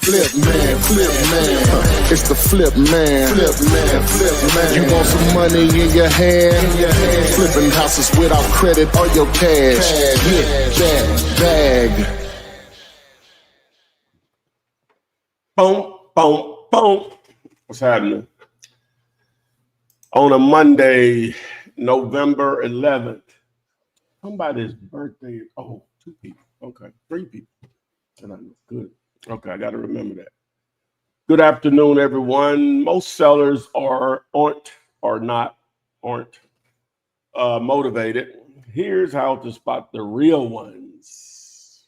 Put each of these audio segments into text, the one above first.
Flip man, it's the flip man. You want some money in your hand? Flipping houses without credit or your cash. Get that bag. Boom, boom, boom. What's happening? On a Monday, November 11th. Somebody's birthday. Oh, 2 people. Okay, 3 people. Good. Okay, I got to remember that. Good afternoon, everyone. Most sellers aren't motivated. Here's how to spot the real ones.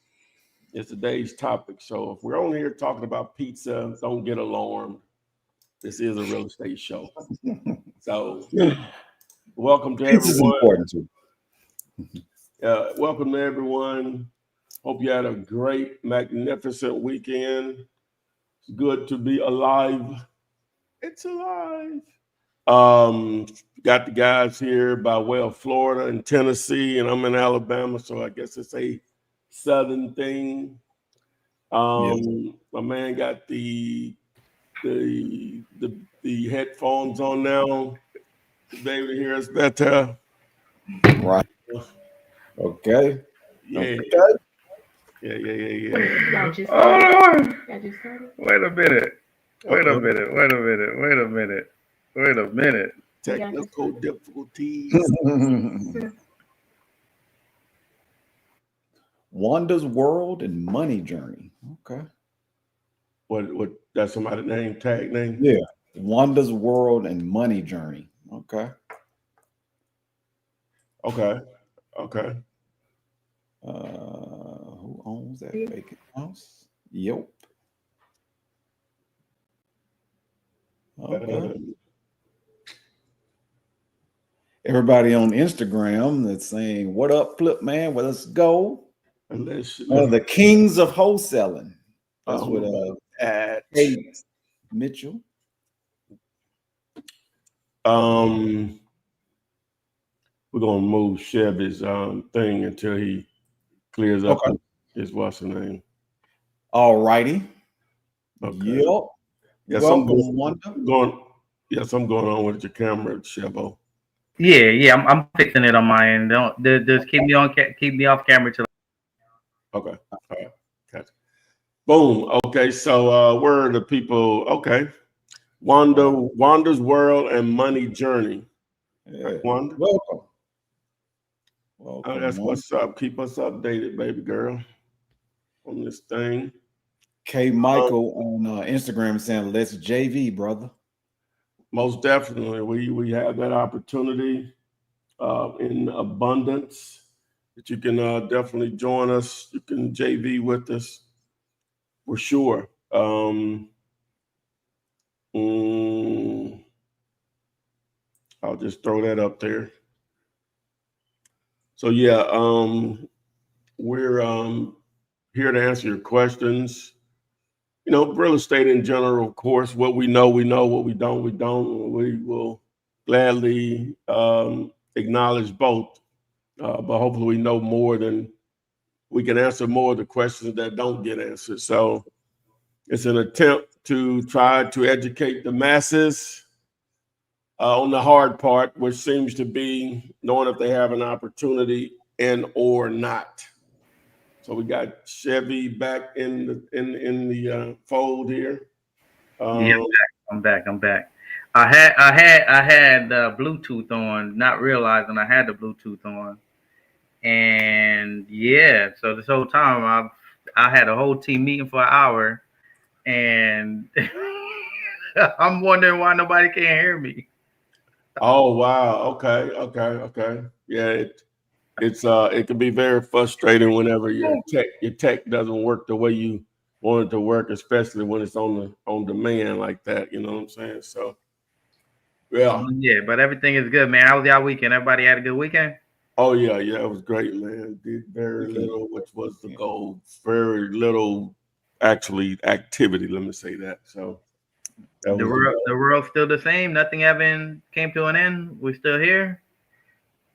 It's today's topic. So if we're on here talking about pizza, don't get alarmed. This is a real estate show. So welcome to Pizza's everyone. Important too. Welcome to everyone. Hope you had a great, magnificent weekend. It's good to be alive. It's alive. Got the guys here by way of Florida and Tennessee, and I'm in Alabama, so I guess it's a southern thing. My man got the headphones on now to be able to hear us better. Right. Okay. Yeah. Okay. Yeah. Y'all just started? Wait a minute. Technical difficulties. Wanda's World and Money Journey. Okay. What that's somebody's name, tag name? Yeah. Wanda's World and Money Journey. Okay. Okay. Who owns that vacant house? Yep. Okay. Everybody on Instagram that's saying, "What up, Flip Man? Well, let's go." The kings of wholesaling. That's what Kate Mitchell. We're gonna move Chevy's thing until he clears up his what's the name. All righty. Okay. Yep. Yes, Welcome, Wanda. I'm going on with your camera, Chevo. Yeah. I'm fixing it on my end. Just keep me on. Keep me off camera till. Okay. All right. Gotcha. Boom. Okay. So where are the people? Okay. Wanda's World and Money Journey. Yeah. Wanda. Welcome. That's what's up. Keep us updated, baby girl, on this thing. K. Michael on Instagram saying, "Let's JV, brother." Most definitely, we have that opportunity in abundance that you can definitely join us. You can JV with us for sure. I'll just throw that up there. So yeah, we're here to answer your questions. You know, real estate in general, of course. What we know, we know. What we don't, we don't. We will gladly acknowledge both. But hopefully we know more than we can answer more of the questions that don't get answered. So it's an attempt to try to educate the masses on the hard part, which seems to be knowing if they have an opportunity and or not. So we got Chevy back in the fold here. Yeah, I'm back. I had Bluetooth on, not realizing I had the Bluetooth on, and yeah. So this whole time I had a whole team meeting for an hour, and I'm wondering why nobody can hear me. Oh wow! Okay. Yeah, it can be very frustrating whenever your tech doesn't work the way you want it to work, especially when it's on demand like that. You know what I'm saying? So yeah. But everything is good, man. How was y'all weekend? Everybody had a good weekend? Oh yeah, it was great, man. Did very little, which was the goal. Very little actually activity, let me say that. So the world's still the same. Nothing haven't came to an end. We're still here.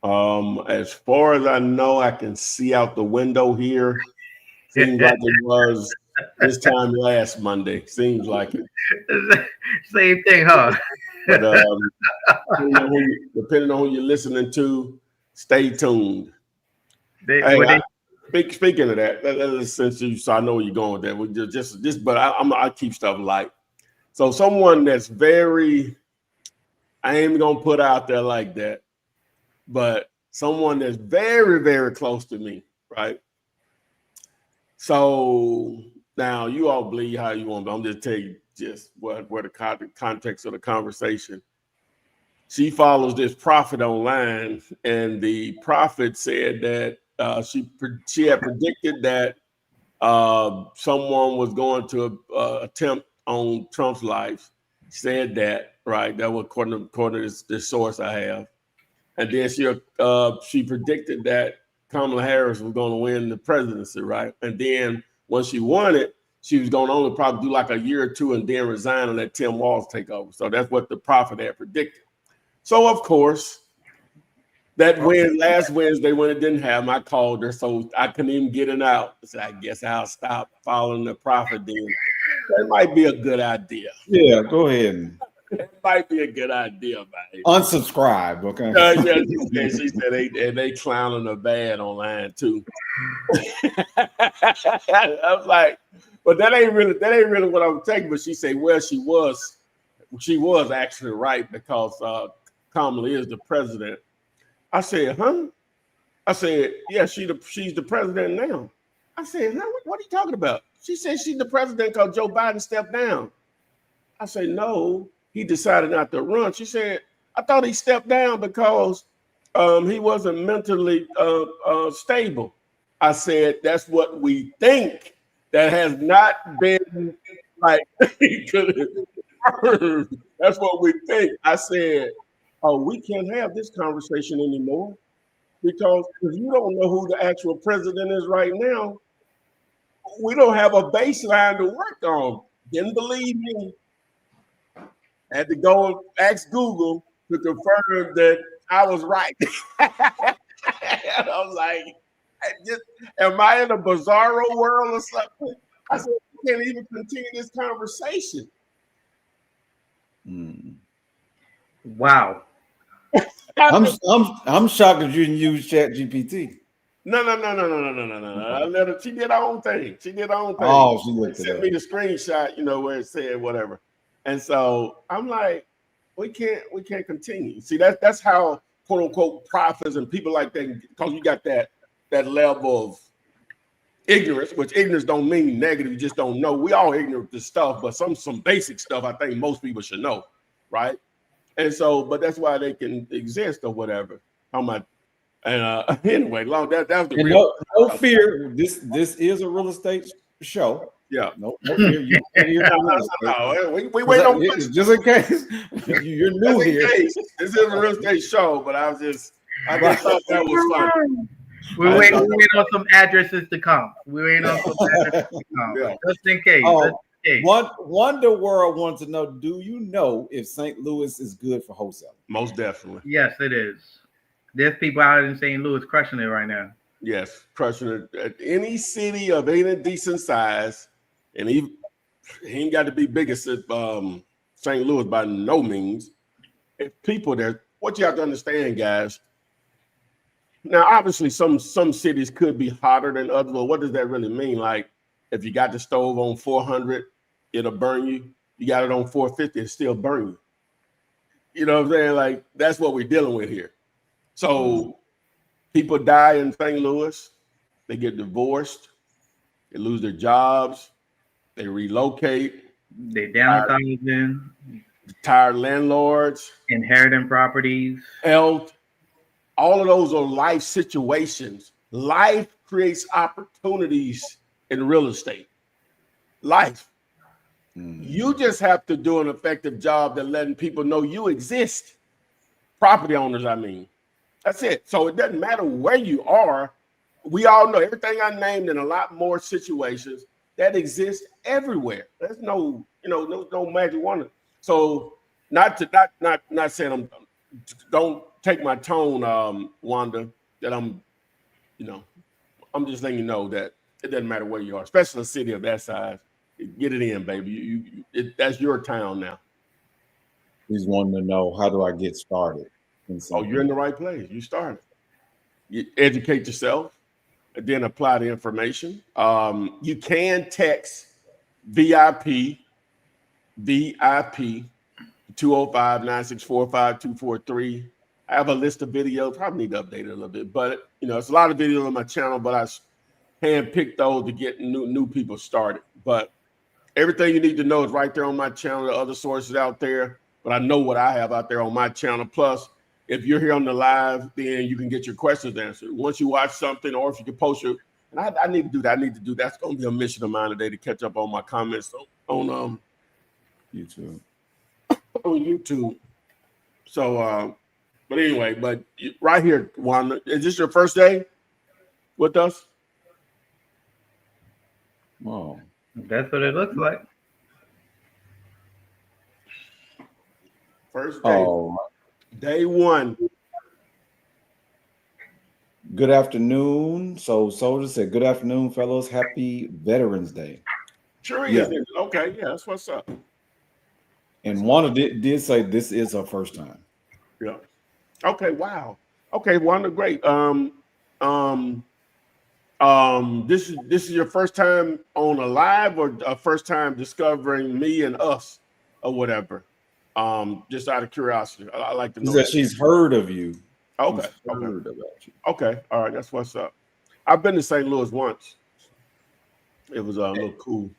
As far as I know, I can see out the window here. Seems like it was this time last Monday. Seems like it. Same thing, huh? But depending on who you're listening to, stay tuned. Speaking of that, since you, so I know where you're going with that. We just, but I keep stuff light. So someone that's very, I ain't even gonna put out there like that, but someone that's very, very close to me, right? So now you all believe how you want, but I'm just telling you just where the context of the conversation. She follows this prophet online, and the prophet said that she had predicted that someone was going to attempt on Trump's life. Said that, right? That was according to this source I have. And then she predicted that Kamala Harris was going to win the presidency, right? And then when she won it, she was going to only probably do like a year or two and then resign and let Tim Walz take over. So that's what the prophet had predicted. So of course, last Wednesday when it didn't happen, I called her, so I couldn't even get it out. So I guess I'll stop following the prophet then. That might be a good idea. Yeah, go ahead. It might be a good idea, man. Unsubscribe, okay? Yeah, she said they clowning her bad online too. I was like, but that ain't really what I'm taking. But she said, well, she was actually right because Kamala is the president. I said, huh? I said, yeah, she's the president now. I said, huh? What are you talking about? She said she's the president because Joe Biden stepped down. I said, no, he decided not to run. She said, I thought he stepped down because he wasn't mentally stable. I said, that's what we think. That has not been like that's what we think. I said, oh, we can't have this conversation anymore because if you don't know who the actual president is right now, we don't have a baseline to work on. Didn't believe me. Had to go ask Google to confirm that I was right. I was like, am I in a bizarro world or something? I said, we can't even continue this conversation. Wow. I'm shocked that you didn't use ChatGPT. No. I let her, she did her own thing. Oh, she sent me the screenshot, where it said whatever. And so I'm like, we can't continue. See, that's how quote unquote prophets and people like that, because you got that level of ignorance, which ignorance don't mean negative, you just don't know. We all ignorant to stuff, but some basic stuff I think most people should know, right? And so, but that's why they can exist or whatever. Anyway, that was the real. No fear. This is a real estate show. Yeah. No fear. No. We wait on just in case you're new here. This is a real estate show, but I just thought that was fun. We're waiting on some addresses to come. Yeah. Just in case. Wonder World wants to know, do you know if St. Louis is good for wholesaling? Most definitely. Yes, it is. There's people out in St. Louis crushing it right now. Yes, crushing it at any city of any decent size, and he ain't got to be biggest at St. Louis by no means. If people there, what you have to understand, guys. Now, obviously, some cities could be hotter than others. But what does that really mean? Like, if you got the stove on 400, it'll burn you. You got it on 450, it still burn you. You know what I'm saying? Like, that's what we're dealing with here. So people die in St. Louis. They get divorced. They lose their jobs. They relocate. They downsizing. Tired landlords. Inheriting properties. Health. All of those are life situations. Life creates opportunities in real estate. Life. You just have to do an effective job at letting people know you exist. Property owners, I mean. That's it. So it doesn't matter where you are. We all know everything I named in a lot more situations that exist everywhere. There's no magic wonder. So not saying don't take my tone, Wanda, that I'm just letting you know that it doesn't matter where you are, especially a city of that size. Get it in, baby. That's your town now. He's wanting to know, how do I get started? Oh, you're in the right place. You started. You educate yourself, and then apply the information. You can text VIP 205-964-5243. I have a list of videos. Probably need to update it a little bit, but it's a lot of videos on my channel. But I handpicked those to get new people started. But everything you need to know is right there on my channel. There are other sources out there, but I know what I have out there on my channel. Plus, if you're here on the live, then you can get your questions answered. Once you watch something, or if you can post your, and I need to do that. That's going to be a mission of mine today, to catch up on my comments on YouTube. So, but anyway, right here, Juan, is this your first day with us? Oh, That's what it looks like. First day. Oh, Day one. good afternoon. So Soldier said, good afternoon, fellows. Happy Veterans Day. Sure is. Yeah. Okay, yeah, that's what's up. And Wanda did say this is her first time. Yeah. Okay, wow. Okay, Wanda, great. This is your first time on a live, or a first time discovering me and us or whatever? Just out of curiosity. I like to know. That she's heard of you. Okay. Heard about you. Okay. All right. That's what's up. I've been to St. Louis once. It was a little cool.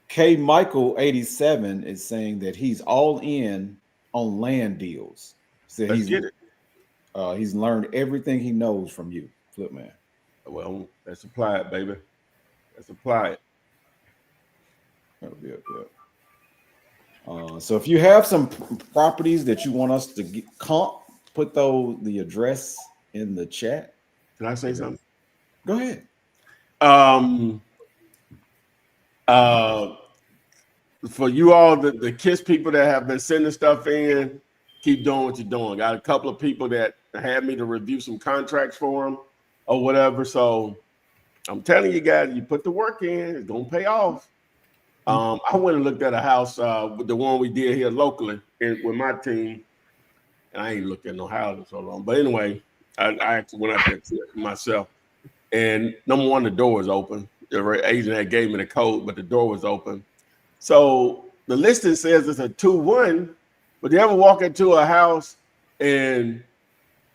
K Michael 87 is saying that he's all in on land deals. So Let's get it. He's learned everything he knows from you, Flip Man. Well, let's apply it, baby. Let's apply it. So if you have some properties that you want us to comp, put the address in the chat. Can I say something? Go ahead. For you all, the KISS people that have been sending stuff in, keep doing what you're doing. Got a couple of people that had me to review some contracts for them or whatever. So I'm telling you guys, you put the work in, it's gonna pay off. I went and looked at a house with the one we did here locally with my team, and I ain't looked at no house in so long. But anyway, I actually went out there myself, and number one, the door was open. The agent had gave me the code, but the door was open. So the listing says it's a 2-1, but you ever walk into a house and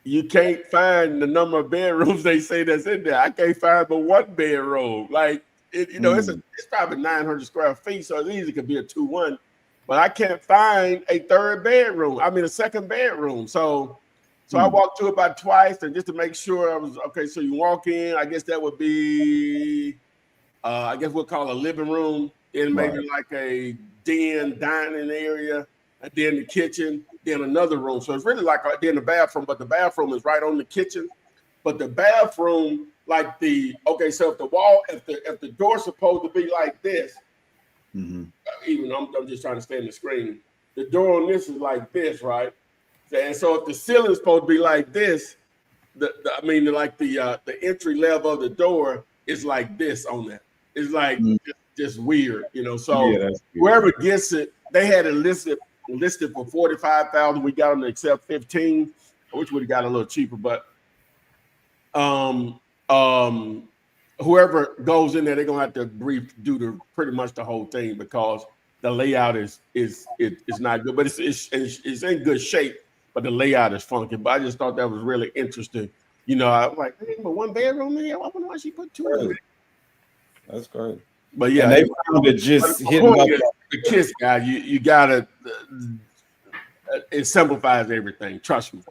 you can't find the number of bedrooms they say that's in there? I can't find but one bedroom. Like, it's probably 900 square feet, so it's easy. It could be a 2-1, but I can't find a a second bedroom. So I walked to it about twice, and just to make sure I was okay. So you walk in, I guess that would be, I guess we'll call a living room, then maybe like a den dining area, and then the kitchen, then another room. So it's really like then the bathroom, but the bathroom is right on the kitchen. But the bathroom, so if the door's supposed to be like this, even though I'm just trying to stay in the screen, the door on this is like this, right? And so if the ceiling's supposed to be like this, the entry level of the door is like this on that. It's like just weird, So whoever gets it, they had it listed for $45,000. We got them to accept 15, which would have got a little cheaper, but whoever goes in there, they're gonna have to do pretty much the whole thing, because the layout is not good, but it's in good shape, but the layout is funky. But I just thought that was really interesting. I was like, hey, but one bedroom in here, I wonder why she put two in. That's great. But yeah, and they found it just hitting up the KISS guy. You gotta. It simplifies everything. Trust me.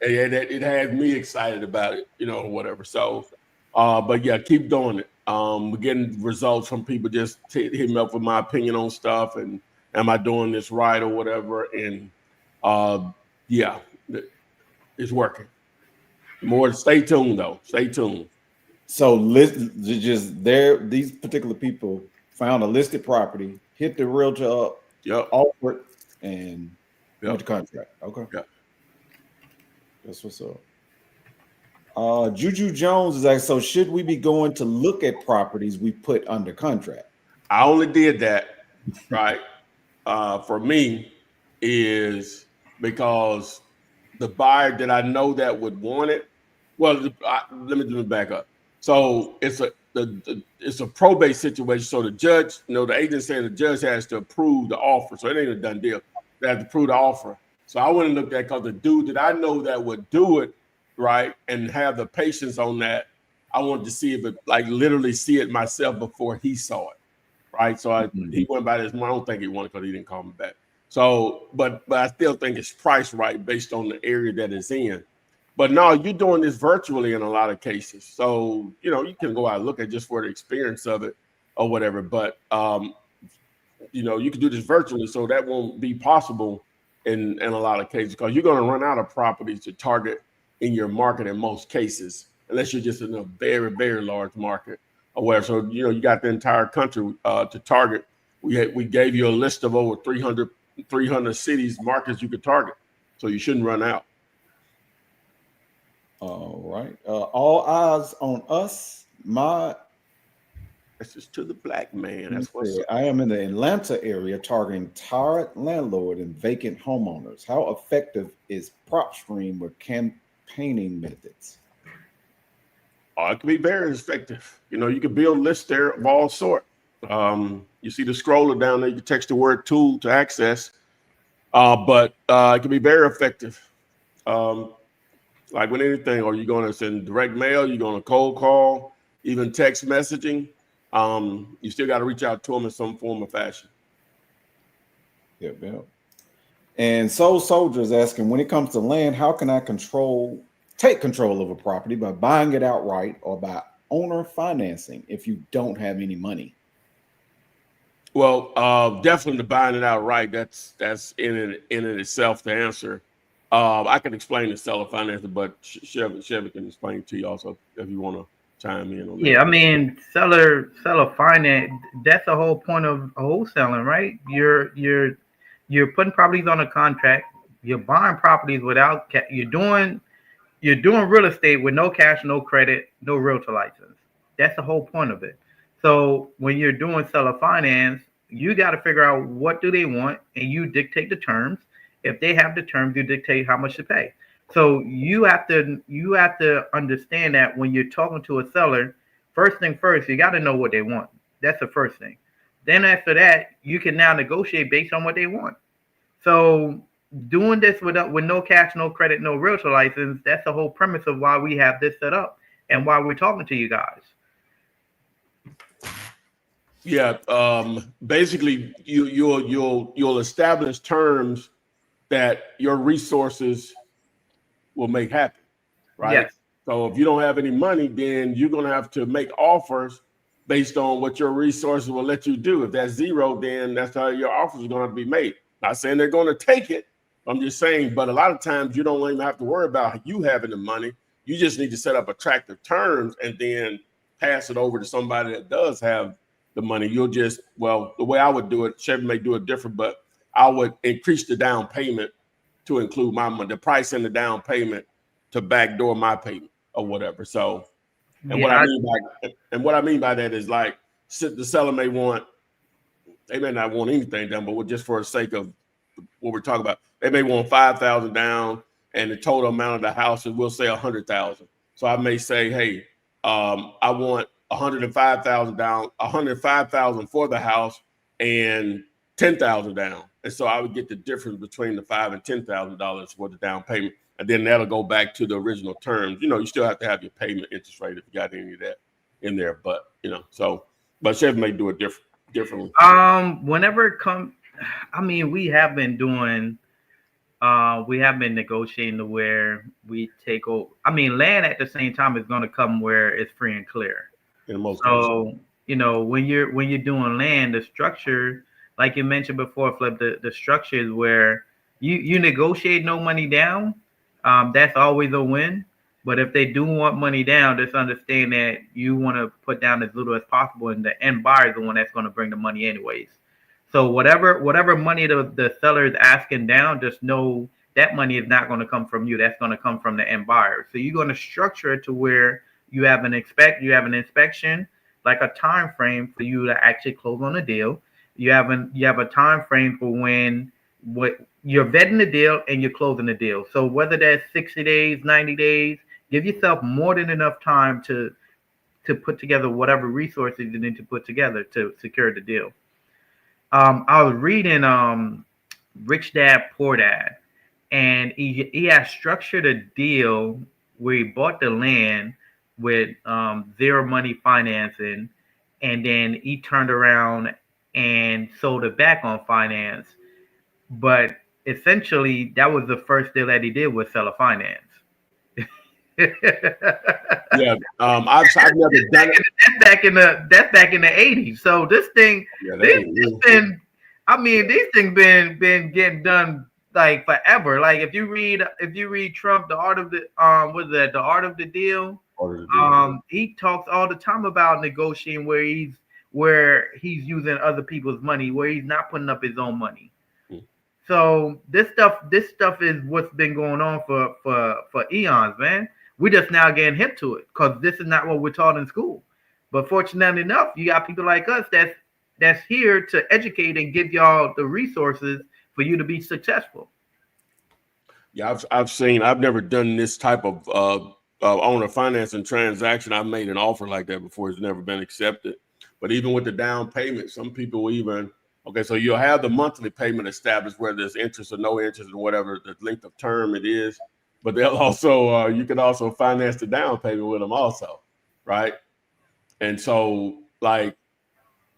It has me excited about it, whatever. So, but yeah, keep doing it. We're getting results from people just hitting me up with my opinion on stuff, and am I doing this right or whatever. And yeah, it's working. More. Stay tuned though. Stay tuned. So these particular people found a listed property, hit the realtor up, offer it, and went to contract. Okay. Yeah. That's what's up. Juju Jones is like, so should we be going to look at properties we put under contract? I only did that, right? For me, is because the buyer that I know that would want it. Well, let me back up. So it's it's a probate situation. So the judge, the agent saying the judge has to approve the offer. So it ain't a done deal. They have to approve the offer. So I went and looked at because the dude that I know that would do it, right, and have the patience on that. I wanted to see if it, like, literally see it myself before he saw it, right? So he went by this. I don't think he wanted because he didn't call me back. So, but I still think it's priced right based on the area that it's in. But no, you're doing this virtually in a lot of cases. So, you can go out and look at just for the experience of it or whatever. But, you can do this virtually. So that won't be possible in a lot of cases because you're going to run out of properties to target in your market in most cases, unless you're just in a very, very large market or whatever. So, you got the entire country to target. We gave you a list of over 300 cities, markets you could target. So you shouldn't run out. All right. All eyes on us. This is to the black man. That's what's up. I am in the Atlanta area targeting tired landlord and vacant homeowners. How effective is PropStream with campaigning methods? It can be very effective. You can build lists there of all sorts. You see the scroller down there. You can text the word tool to access. But it can be very effective. Like with anything, or you're going to send direct mail, you're going to cold call, even text messaging. You still got to reach out to them in some form or fashion. Yep. And Soul Soldier is asking, when it comes to land, how can I take control of a property by buying it outright or by owner financing if you don't have any money? Well, definitely buying it outright. That's in itself the answer. I can explain the seller financing, but Chevy can explain to you also if you want to chime in on that. Yeah, I mean, seller finance. That's the whole point of wholesaling, right? You're putting properties on a contract. You're buying properties without you're doing real estate with no cash, no credit, no realtor license. That's the whole point of it. So when you're doing seller finance, you got to figure out what do they want, and you dictate the terms. If they have the terms, you dictate how much to pay. So you have to understand that when you're talking to a seller, first thing first, you got to know what they want. That's the first thing. Then after that, you can now negotiate based on what they want. So doing this with no cash, no credit, no realtor license, that's the whole premise of why we have this set up and why we're talking to you guys. Yeah, basically you'll establish terms that your resources will make happen, right? Yes. So if you don't have any money, then you're going to have to make offers based on what your resources will let you do. If that's zero, then that's how your offers are going to have to be made. Not saying they're going to take it. I'm just saying, but a lot of times you don't even have to worry about you having the money. You just need to set up attractive terms and then pass it over to somebody that does have the money. You'll just, well, the way I would do it, Chevy may do it different, but I would increase the down payment to include my money, the price and the down payment to backdoor my payment or whatever. So, and what I mean by that is, like, the seller may not want anything done, but just for the sake of what we're talking about, they may want $5,000 down, and the total amount of the house is, we'll say $100,000. So I may say, hey, I want $105,000 down, $105,000 for the house, and $10,000 down. And so I would get the difference between the $5,000 and $10,000 for the down payment, and then that'll go back to the original terms. You still have to have your payment interest rate if you got any of that in there, but but Chevy may do it differently. Whenever it comes, I mean, we have been negotiating to where we take over. I mean, land at the same time is going to come where it's free and clear. In most cases. When you're doing land, the structure, like you mentioned before, Flip, the structure is where you negotiate no money down. That's always a win. But if they do want money down, just understand that you want to put down as little as possible, and the end buyer is the one that's going to bring the money anyways. So whatever money the seller is asking down, just know that money is not going to come from you. That's going to come from the end buyer. So you're going to structure it to where you have an inspection, like a time frame for you to actually close on a deal. You have a time frame for when what you're vetting the deal and you're closing the deal. So whether that's 60 days, 90 days, give yourself more than enough time to put together whatever resources you need to put together to secure the deal. I was reading Rich Dad Poor Dad, and he has structured a deal where he bought the land with zero money financing, and then he turned around and sold it back on finance. But essentially, that was the first deal that he did with seller finance. Yeah, I've never done it. That's back in the 80s. So this thing, this been, I mean, these things been getting done like forever. Like if you read Trump, the art of the was that the art of the deal? He talks all the time about negotiating where he's using other people's money, where he's not putting up his own money. So this stuff is what's been going on for eons, man. We just now getting hip to it because this is not what we're taught in school. But fortunately enough, you got people like us that's here to educate and give y'all the resources for you to be successful. Yeah, I've never done this type of owner financing transaction. I've made an offer like that before. It's never been accepted. But even with the down payment, some people even, okay, so you'll have the monthly payment established, whether there's interest or no interest or whatever the length of term it is. But they'll also, you can also finance the down payment with them also, right? And so, like,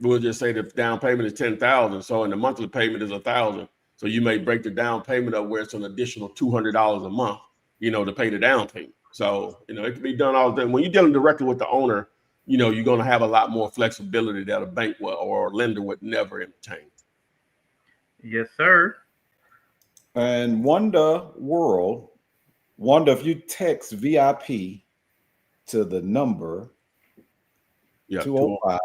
we'll just say the down payment is $10,000, so and the monthly payment is $1,000. So you may break the down payment up where it's an additional $200 a month, to pay the down payment. So, it can be done all the time. When you're dealing directly with the owner, you're going to have a lot more flexibility that a bank or a lender would never entertain. Yes, sir. And Wonder if you text VIP to the number 205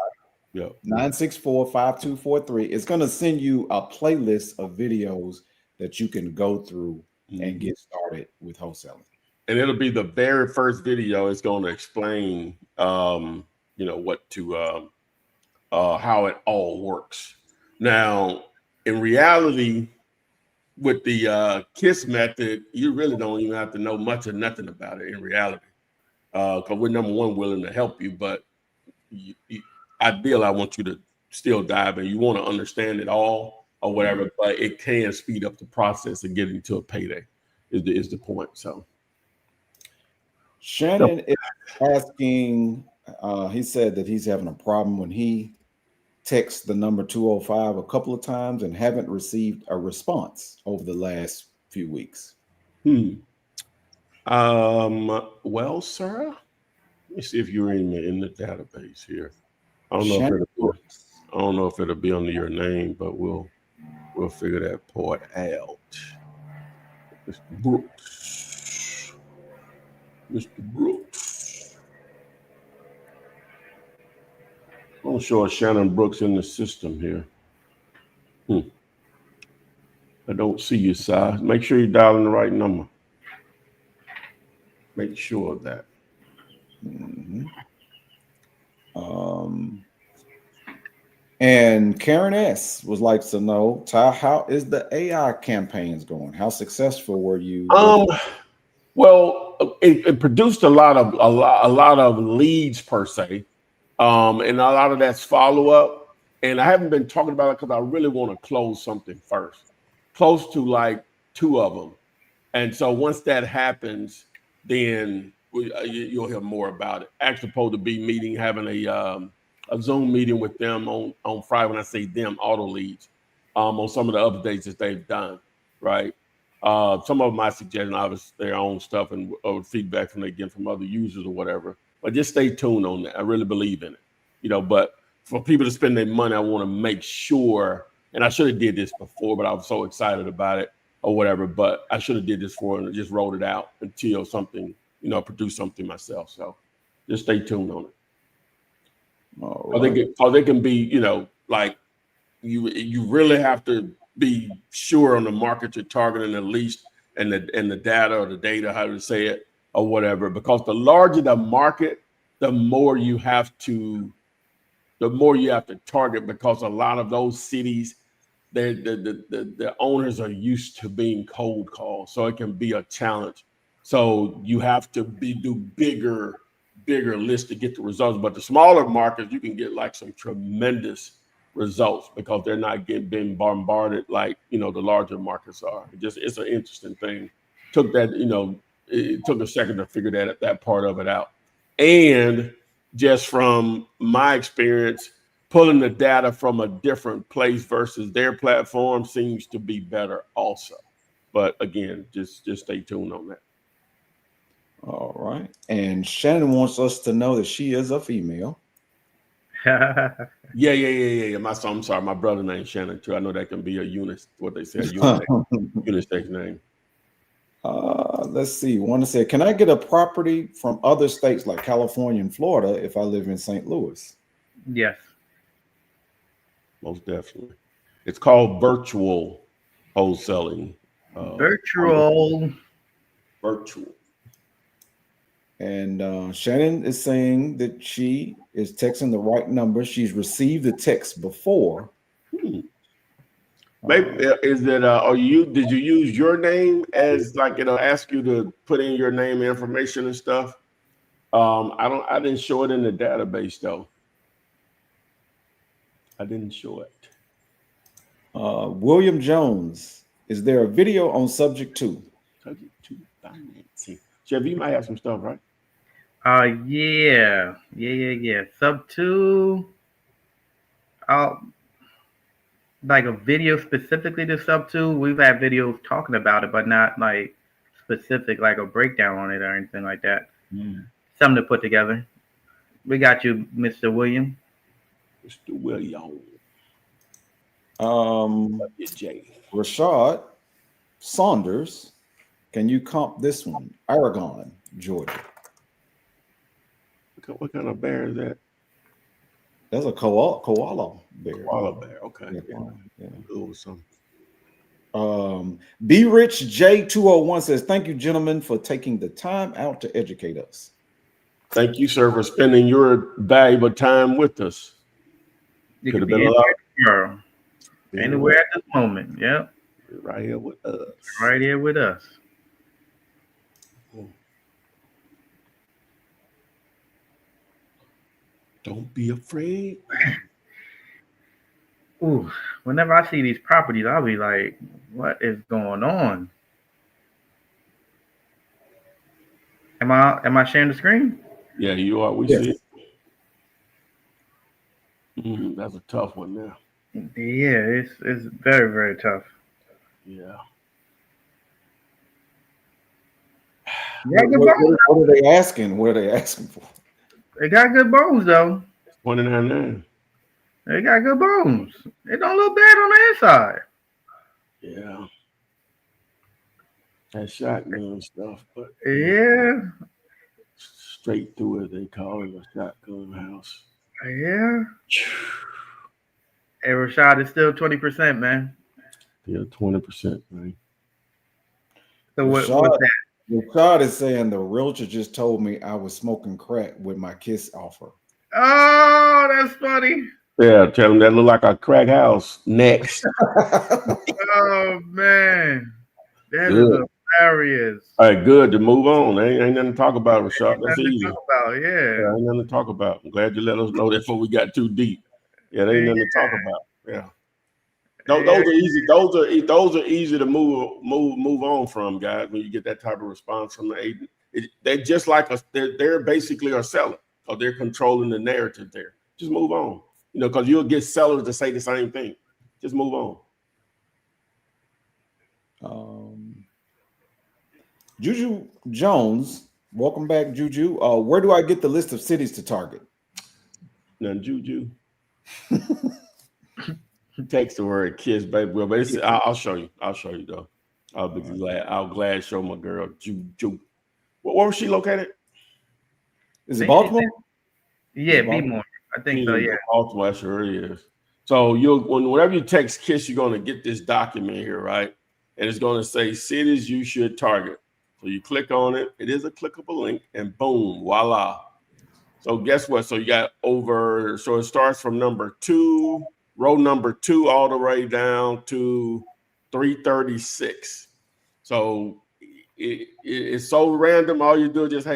964-5243, it's going to send you a playlist of videos that you can go through and get started with wholesaling. And it'll be the very first video. It's going to explain, what to, how it all works. Now, in reality, with the KISS method, you really don't even have to know much or nothing about it in reality, because we're number one willing to help you. But ideally, I want you to still dive in. You want to understand it all or whatever, but it can speed up the process of getting to a payday. Is the point? So, Shannon is asking. He said that he's having a problem when he texts the number 205 a couple of times and haven't received a response over the last few weeks. Well, sir, let me see if you're in the database here. I don't know if it'll be under your name, but we'll figure that part out. Mr. Brooks. I'm sure Shannon Brooks in the system here. I don't see you, Si. Make sure you're dialing the right number. Make sure of that. And Karen S would like to know, Ty, how is the AI campaigns going? How successful were you? Well, it produced a lot of leads per se, and a lot of that's follow up. And I haven't been talking about it because I really want to close something first, close to like 2 of them. And so once that happens, then you'll hear more about it. Actually, supposed to be having a Zoom meeting with them on Friday. When I say them, auto leads, on some of the updates that they've done, right? Some of my suggestions, obviously, their own stuff and feedback from they get from other users or whatever. But just stay tuned on that. I really believe in it, But for people to spend their money, I want to make sure. And I should have did this before, but I was so excited about it or whatever. But I should have did this for and just rolled it out until something, produce something myself. So just stay tuned on it. Or they can be, like you really have to be sure on the market you're targeting, at least and the data or the data, how to say it or whatever. Because the larger the market, the more you have to target, because a lot of those cities, the owners are used to being cold called, so it can be a challenge. So you have to do bigger lists to get the results. But the smaller markets, you can get like some tremendous results because they're not being bombarded like the larger markets are. It's an interesting thing. It took a second to figure that part of it out. And just from my experience, pulling the data from a different place versus their platform seems to be better also. But again, just stay tuned on that. All right. And Shannon wants us to know that she is a female. Yeah. I'm sorry, my brother named Shannon too. I know that can be a what they say, a unisex name. Let's see. One said, can I get a property from other states like California and Florida if I live in St. Louis? Yes. Most definitely. It's called virtual wholesaling. Virtual. And Shannon is saying that she is texting the right number. She's received the text before. Maybe is it? Did you use your name as like ask you to put in your name information and stuff? I didn't show it in the database though. I didn't show it. William Jones, is there a video on subject 2? Subject 2 financing. Jeff, you might have some stuff, right? Yeah. Sub 2. Like a video specifically to sub 2. We've had videos talking about it, but not like specific, like a breakdown on it or anything like that. Something to put together. We got you, Mr. William. Mr. William. Rashad Saunders, can you comp this one? Aragon, Georgia. What kind of bear is that? That's a koala bear. Koala bear, okay. Yeah. Something. Be Rich J201 says, thank you, gentlemen, for taking the time out to educate us. Thank you, sir, for spending your valuable time with us. You could have been a lot. Anywhere at this moment. Yep. Right here with us. Right here with us. Don't be afraid. Ooh, whenever I see these properties, I'll be like, what is going on? Am I sharing the screen? Yeah, you are. We see it. That's a tough one now. Yeah, it's very, very tough. Yeah. What are they asking? What are they asking for? They got good bones though. 29.9. They got good bones. It don't look bad on the inside. Yeah. That shotgun stuff, but yeah. Straight through it, they call it a shotgun house. Yeah. Hey, Rashad, it's still 20%, man. Yeah, 20%, man. So what's that? Rashad is saying the realtor just told me I was smoking crack with my KISS offer. Oh, that's funny. Yeah, tell him that look like a crack house. Next. Oh man, that is hilarious. All right, good to move on. Ain't nothing to talk about, Rashad. That's easy. Yeah, ain't nothing to talk about. I'm glad you let us know that before we got too deep. Yeah, there ain't nothing to talk about. Yeah. Those are easy. Those are easy to move on from, guys. When you get that type of response from the agent, they're just like us. They're basically a seller, or they're controlling the narrative there. Just move on, because you'll get sellers to say the same thing. Just move on. Juju Jones, welcome back, Juju. Where do I get the list of cities to target? None, Juju. Text the word kiss, baby. Well, but I'll show you. I'll show you though. I'll be glad. I'll glad show my girl Juju. Where was she located? Is it Baltimore? Yeah, Baltimore. I think so. Yeah, Baltimore sure is. So whenever you text kiss, you're gonna get this document here, right? and it's going to say cities you should target. So you click on it. It is a clickable link, and boom, voila. So guess what? So you got over. So it starts from number 2, row number 2, all the way down to 336. So it's so random. All you do is just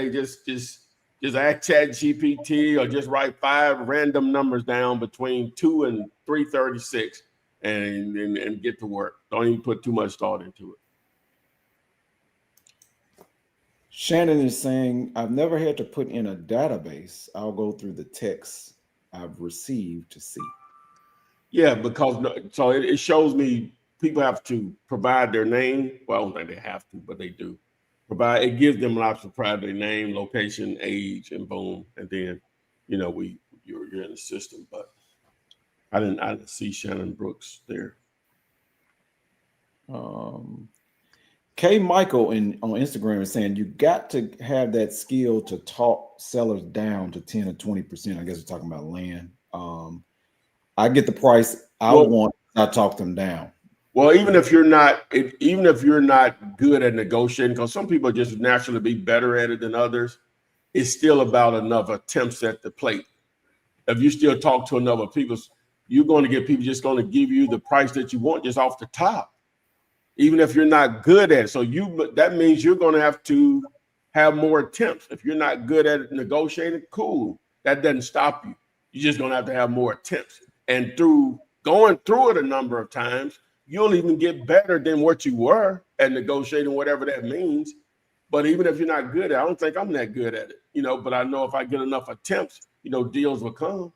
ask Chat GPT or just write 5 random numbers down between 2 and 336 and get to work. Don't even put too much thought into it. Shannon is saying, I've never had to put in a database. I'll go through the text I've received to see. Yeah, because so it shows me people have to provide their name. Well, I don't think they have to, but they do. Provide, it gives them an option to provide their name, location, age, and boom. And then, you're in the system. But I didn't see Shannon Brooks there. K Michael on Instagram is saying you got to have that skill to talk sellers down to 10 or 20%. I guess we're talking about land. I get the price I want, I talk them down. Well, even if you're not good at negotiating, because some people just naturally be better at it than others, it's still about enough attempts at the plate. If you still talk to enough people, you're going to get people just going to give you the price that you want just off the top, even if you're not good at it. So that means you're going to have to have more attempts. If you're not good at negotiating, cool. That doesn't stop you. You're just going to have more attempts. And through going through it a number of times, you'll even get better than what you were at negotiating, whatever that means. But even if you're not good at it, I don't think I'm that good at it, but I know if I get enough attempts, deals will come.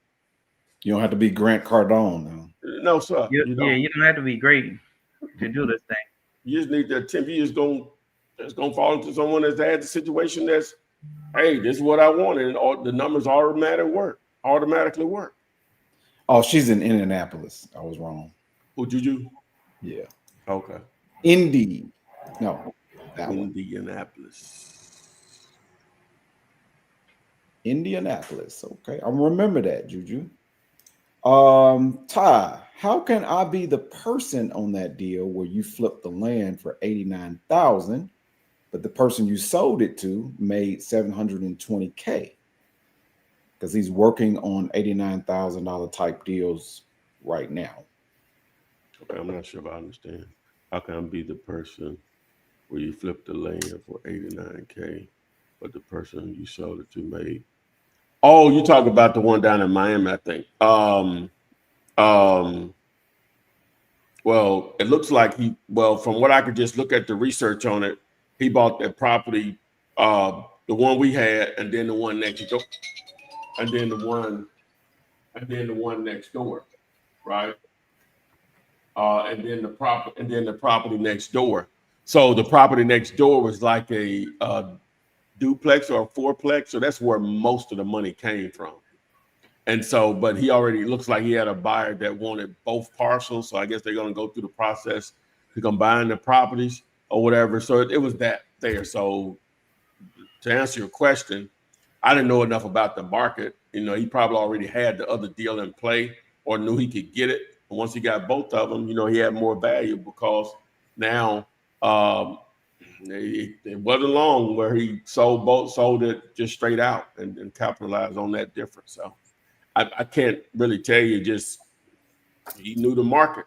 You don't have to be Grant Cardone now. No, sir. You don't have to be great to do this thing. You just need to attempt. You just gonna fall into someone that's had the situation that's, hey, this is what I want, and all the numbers automatically work. Oh, she's in Indianapolis. I was wrong. Who, Juju? Yeah. Okay. Indeed. No. Indianapolis. Okay. I'll remember that, Juju. Ty, how can I be the person on that deal where you flipped the land for $89,000, but the person you sold it to made $720K? Because he's working on $89,000 type deals right now. Okay, I'm not sure if I understand. How can I be the person where you flipped the land for $89K, but the person you sold it to made? Oh, you talk about the one down in Miami, I think. Well, it looks like from what I could just look at the research on it, he bought that property, the one we had, and then the one next door, and then the one next door, right? And then the property next door. So the property next door was like a duplex or a fourplex. So that's where most of the money came from. And so, but he already looks like he had a buyer that wanted both parcels. So I guess they're going to go through the process to combine the properties or whatever. So it was that there. So to answer your question, I didn't know enough about the market. He probably already had the other deal in play or knew he could get it. And once he got both of them, he had more value because now it wasn't long where he sold it just straight out and capitalized on that difference. So I can't really tell you, just he knew the market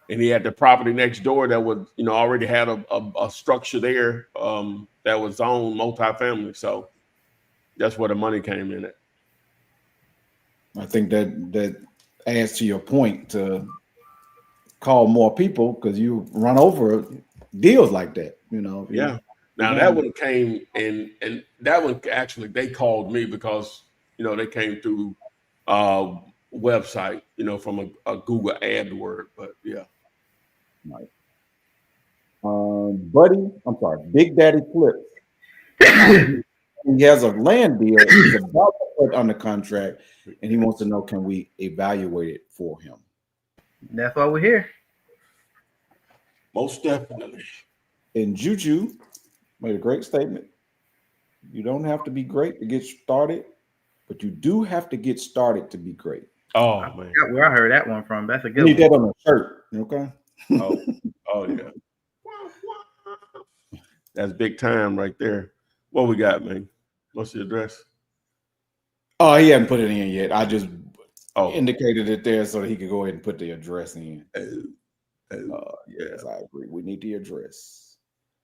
and he had the property next door that was, already had a structure there that was zoned multifamily. So that's where the money came in at. I think that adds to your point to call more people because you run over deals like that, Yeah. Now that one came and that one actually they called me because they came through website, from a Google AdWord, but yeah. Right. Big Daddy Flips. He has a land deal. He's about to put under contract, and he wants to know, can we evaluate it for him? That's why we're here. Most definitely. And Juju made a great statement. You don't have to be great to get started, but you do have to get started to be great. Oh man, where I heard that one from. That's a good. You need that on a shirt, okay? Oh yeah. That's big time right there. What we got, man? What's the address? Oh, he hadn't put it in yet. I just Oh, indicated it there so that he could go ahead and put the address in. yeah. Yes, I agree. We need the address.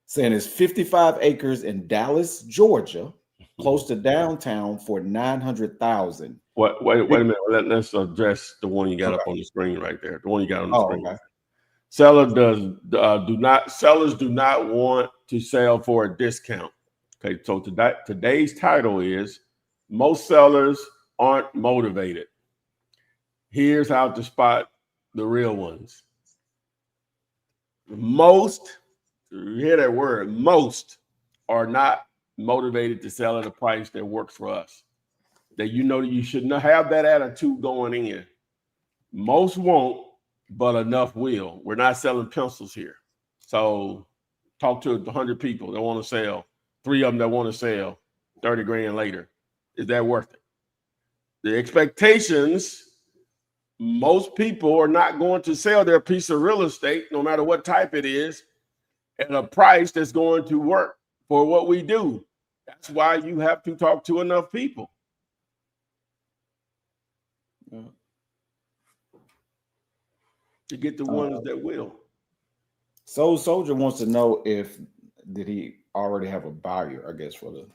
Saying it's 55 acres in Dallas, Georgia, close to downtown for $900,000. Wait a minute. Let's address the one you got up on the screen right there. The one you got on the screen. Okay. Sellers do not want to sell for a discount. Okay, so today's title is most sellers aren't motivated. Here's how to spot the real ones. Most, you hear that word, most are not motivated to sell at a price that works for us. That you should not have that attitude going in. Most won't, but enough will. We're not selling pencils here. So talk to 100 people that want to sell, 3 of them that want to sell 30 grand later. Is that worth it? The expectations, most people are not going to sell their piece of real estate, no matter what type it is, at a price that's going to work for what we do. That's why you have to talk to enough people. Yeah. To get the ones that will. Soul Soldier wants to know did he already have a buyer, I guess, for the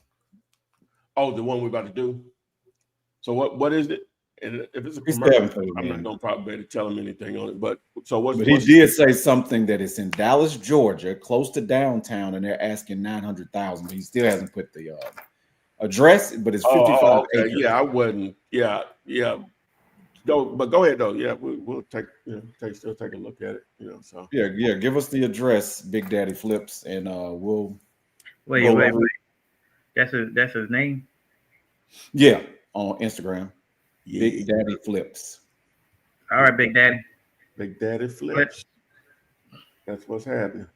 the one we're about to do. So what is it? And if it's a commercial, I'm not gonna probably be able to tell him anything on it. But he did say something that it's in Dallas, Georgia, close to downtown, and they're asking $900,000. He still hasn't put the address, but it's 55 acres. Yeah, I wouldn't. Yeah. But go ahead though. Yeah, we'll take still take a look at it. So yeah. Give us the address, Big Daddy Flips, and we'll wait. That's his name. Yeah, on Instagram. Yeah. Big Daddy Flips. All right, Big Daddy. Big Daddy Flips. That's what's happening.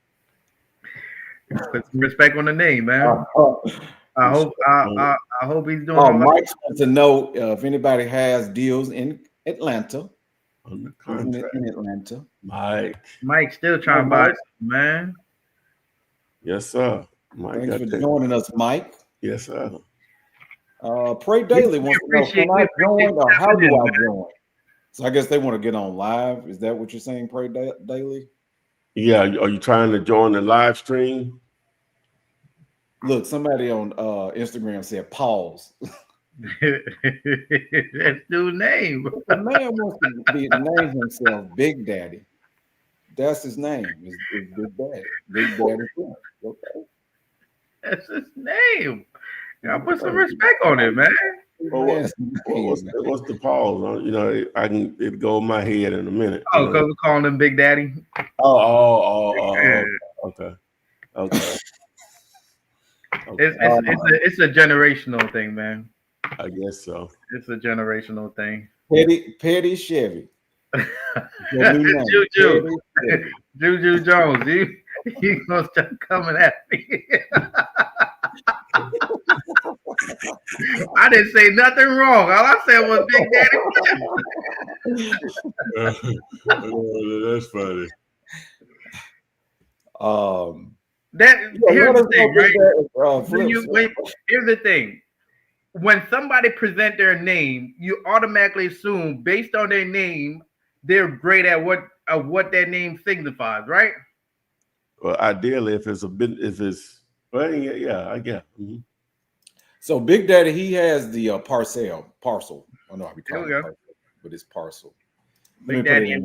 Put some respect on the name, man. I hope he's doing. Mike wants to know if anybody has deals in Atlanta. On the contract. In Atlanta. Mike still trying to buy something, man. Yes, sir. Mike, thanks for joining us, Mike. Yes, sir. Pray Daily wants to know, can I join or how do I join? So I guess they want to get on live. Is that what you're saying, Pray Daily? Yeah. Are you trying to join the live stream? Look, somebody on Instagram said pause. That's dude's name. The man wants to name himself Big Daddy. That's his name. Is Big Daddy. Big Daddy. Okay. That's his name. Gotta put some respect on it, man. Well, what's the pause? It'll go in my head in a minute. Oh, because we're calling him Big Daddy. Okay. It's a generational thing, man. I guess so. It's a generational thing. Petty Chevy. Juju Jones. You gonna start coming at me? I didn't say nothing wrong. All I said was Big Daddy. That's funny. Here's the thing, right? Here's the thing. When somebody present their name, you automatically assume, based on their name, they're great at what that name signifies, right? Well, ideally, I guess. Mm-hmm. So Big Daddy, he has the parcel. I know how we call it, but it's parcel. Big Daddy,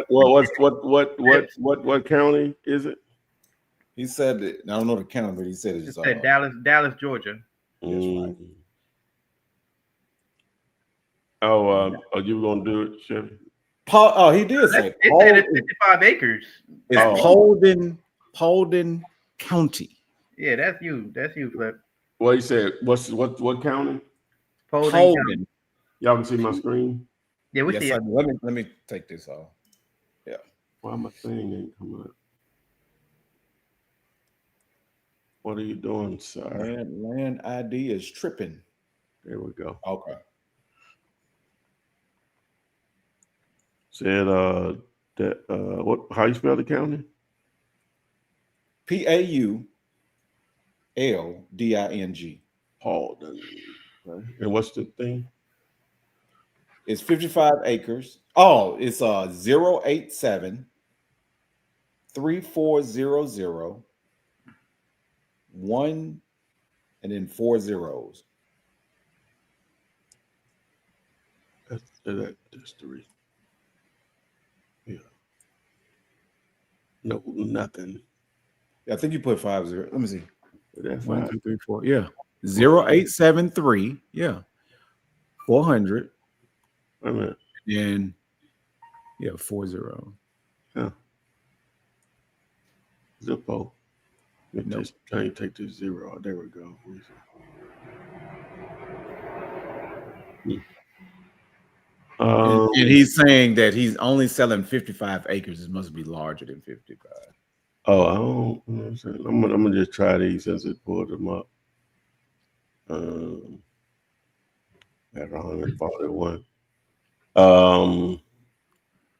what county is it? He said that, I don't know the county, but he said it's Dallas, Georgia. Right. You were gonna do it, Chevy? He did say it said it's 55 acres. It's Paulding County. Yeah, that's you, Flip. Well, you said what county? Paulding. Y'all can see my screen. Yeah, we see it. Let me take this off. Yeah. Why my thing ain't coming up? What are you doing, sir? Land ID is tripping. There we go. Okay. Said how you spell the county? Paulding. L-D-I-N-G. Paulden. Okay. And what's the thing? It's 55 acres. Oh, it's 087 3400 1 and then 4 zeros. That's the reason. Yeah. No, nothing. I think you put 5 0. Let me see. That's 1, fine. 2, 3, 4. Yeah. 0873. Yeah. 400. Wait a minute. And yeah, 40. Yeah. Zippo. Just trying to take this 0. There we go. And he's saying that he's only selling 55 acres. It must be larger than 55. Oh, I don't. You know what I'm saying? I'm gonna just try these since it pulled them up. At 141.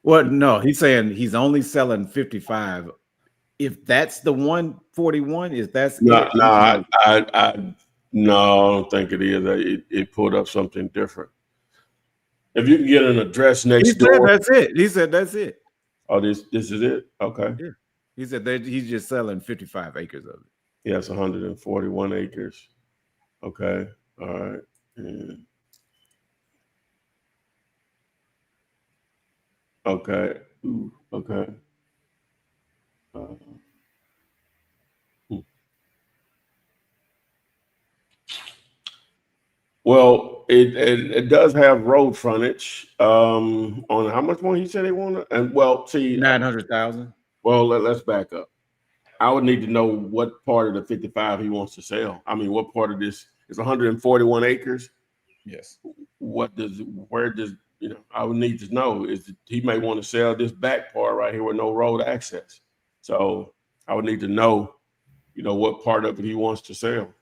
Well, no, he's saying he's only selling 55. If that's the 141, is that's no, it? I don't think it is. It pulled up something different. If you can get an address next door, that's it. He said that's it. Oh, this is it. Okay. Yeah. He said that he's just selling 55 acres of it. Yeah, it's 141 acres. Okay. All right. And okay. Ooh, okay. Well, it does have road frontage. On how much more he said they wanted, and well, see, 900,000. Well, let's back up. I would need to know what part of the 55 he wants to sell. I mean, what part of this is 141 acres? Yes. Where does I would need to know is he may want to sell this back part right here with no road access. So I would need to know, what part of it he wants to sell.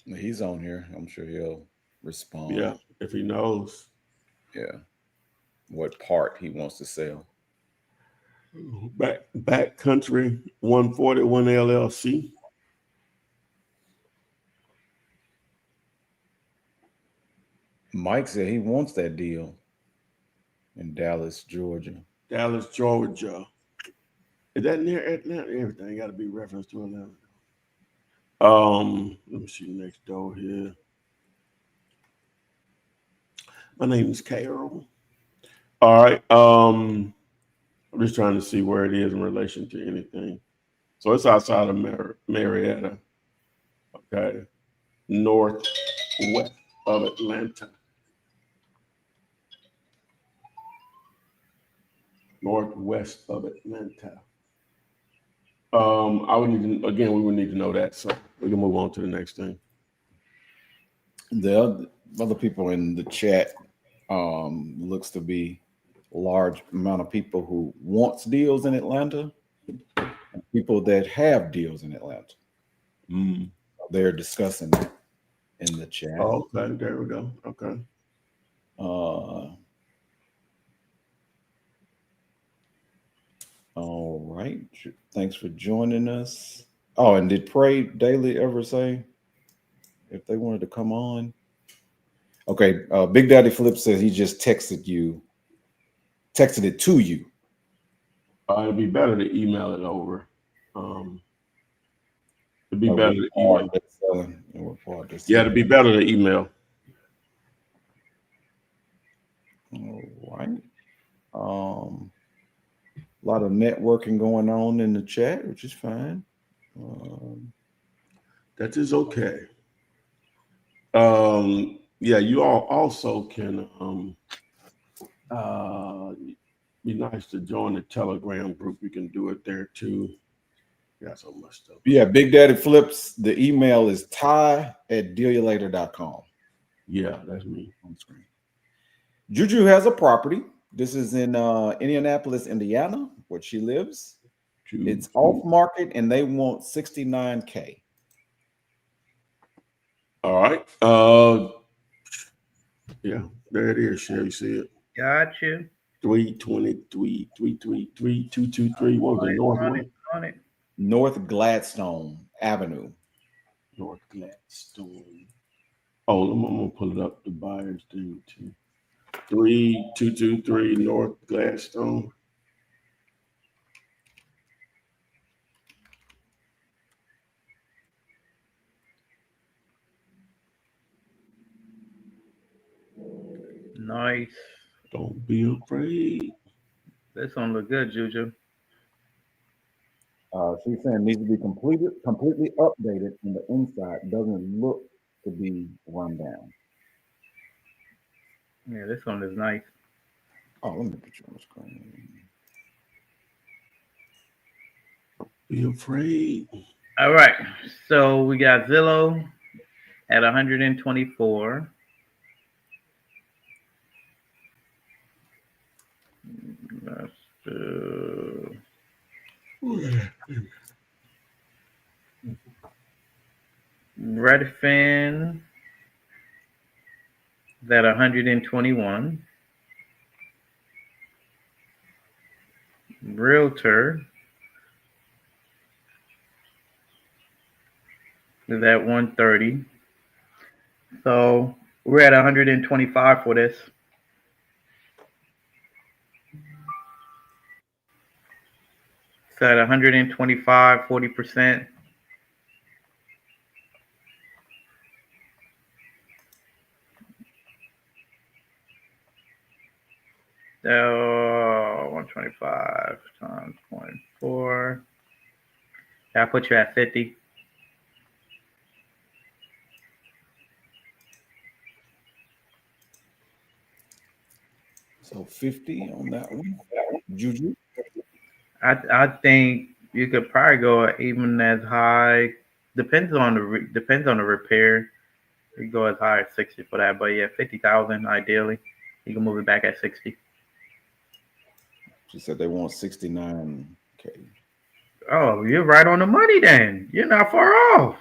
He's on here. I'm sure he'll respond. Yeah, if he knows. Yeah. What part he wants to sell. Back country 141 LLC. Mike said he wants that deal in Dallas, Georgia. Dallas, Georgia. Is that near Atlanta? Everything got to be referenced to Atlanta. Let me see next door here. My name is Carol. All right. I'm just trying to see where it is in relation to anything. So it's outside of Marietta. Okay. Northwest of Atlanta. Northwest of Atlanta. We would need to know that. So we can move on to the next thing. The other people in the chat looks to be a large amount of people who wants deals in Atlanta and people that have deals in Atlanta. They're discussing that in the chat. Oh, okay, there we go. Okay. All right. Thanks for joining us. Oh, and did Pray Daily ever say if they wanted to come on? Okay. Big Daddy Flip says he just texted it to you. It'd be better to email it over. It'd be better to email. Yeah, it'd be better to email. All right. A lot of networking going on in the chat, which is fine. That is okay. Yeah, you all also can be nice to join the Telegram group. You can do it there too. Got so much stuff. Yeah, Big Daddy Flips. The email is ty@dealyoulater.com. Yeah, that's me on screen. Juju has a property. This is in Indianapolis, Indiana, where she lives. It's off market and they want $69K. All right. Yeah, there it is. Sherry, you see it? Got you. 323, 333, 223. What was it? North on it. North Gladstone Avenue. North Gladstone. Oh, I'm gonna pull it up. The buyer's thing too. 3223 North Gladstone. Nice. Don't be afraid. This one look good, Juju. She's saying it needs to be completely updated on the inside. Doesn't look to be run down. Yeah, this one is nice. Oh, let me put you on the screen. Be afraid. All right. So we got Zillow at 124. Let's do Redfin is at 121. Realtor is at 130. So we're at 125 for this. It's at 125, 40%. So 125 times 0.4. That put you at 50. So 50 on that one. Juju. I think you could probably go even as high. Depends on the repair. You could go as high as 60 for that, but yeah, 50,000 ideally. You can move it back at 60. She said they want 69K. Oh, you're right on the money then. You're not far off.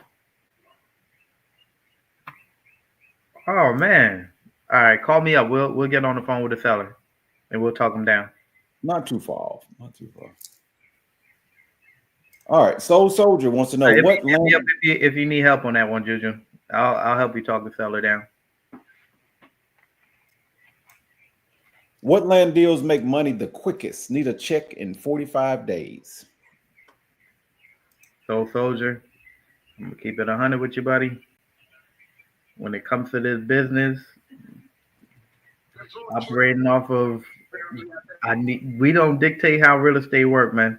Oh man. All right, call me up. We'll get on the phone with the seller and we'll talk them down. Not too far off. Not too far. All right. Soul Soldier wants to know what land. If you need help on that one, Juju, I'll help you talk the seller down. What land deals make money the quickest? Need a check in 45 days. Soul Soldier, I'm gonna keep it 100 with you, buddy. When it comes to this business, operating off of, we don't dictate how real estate work, man.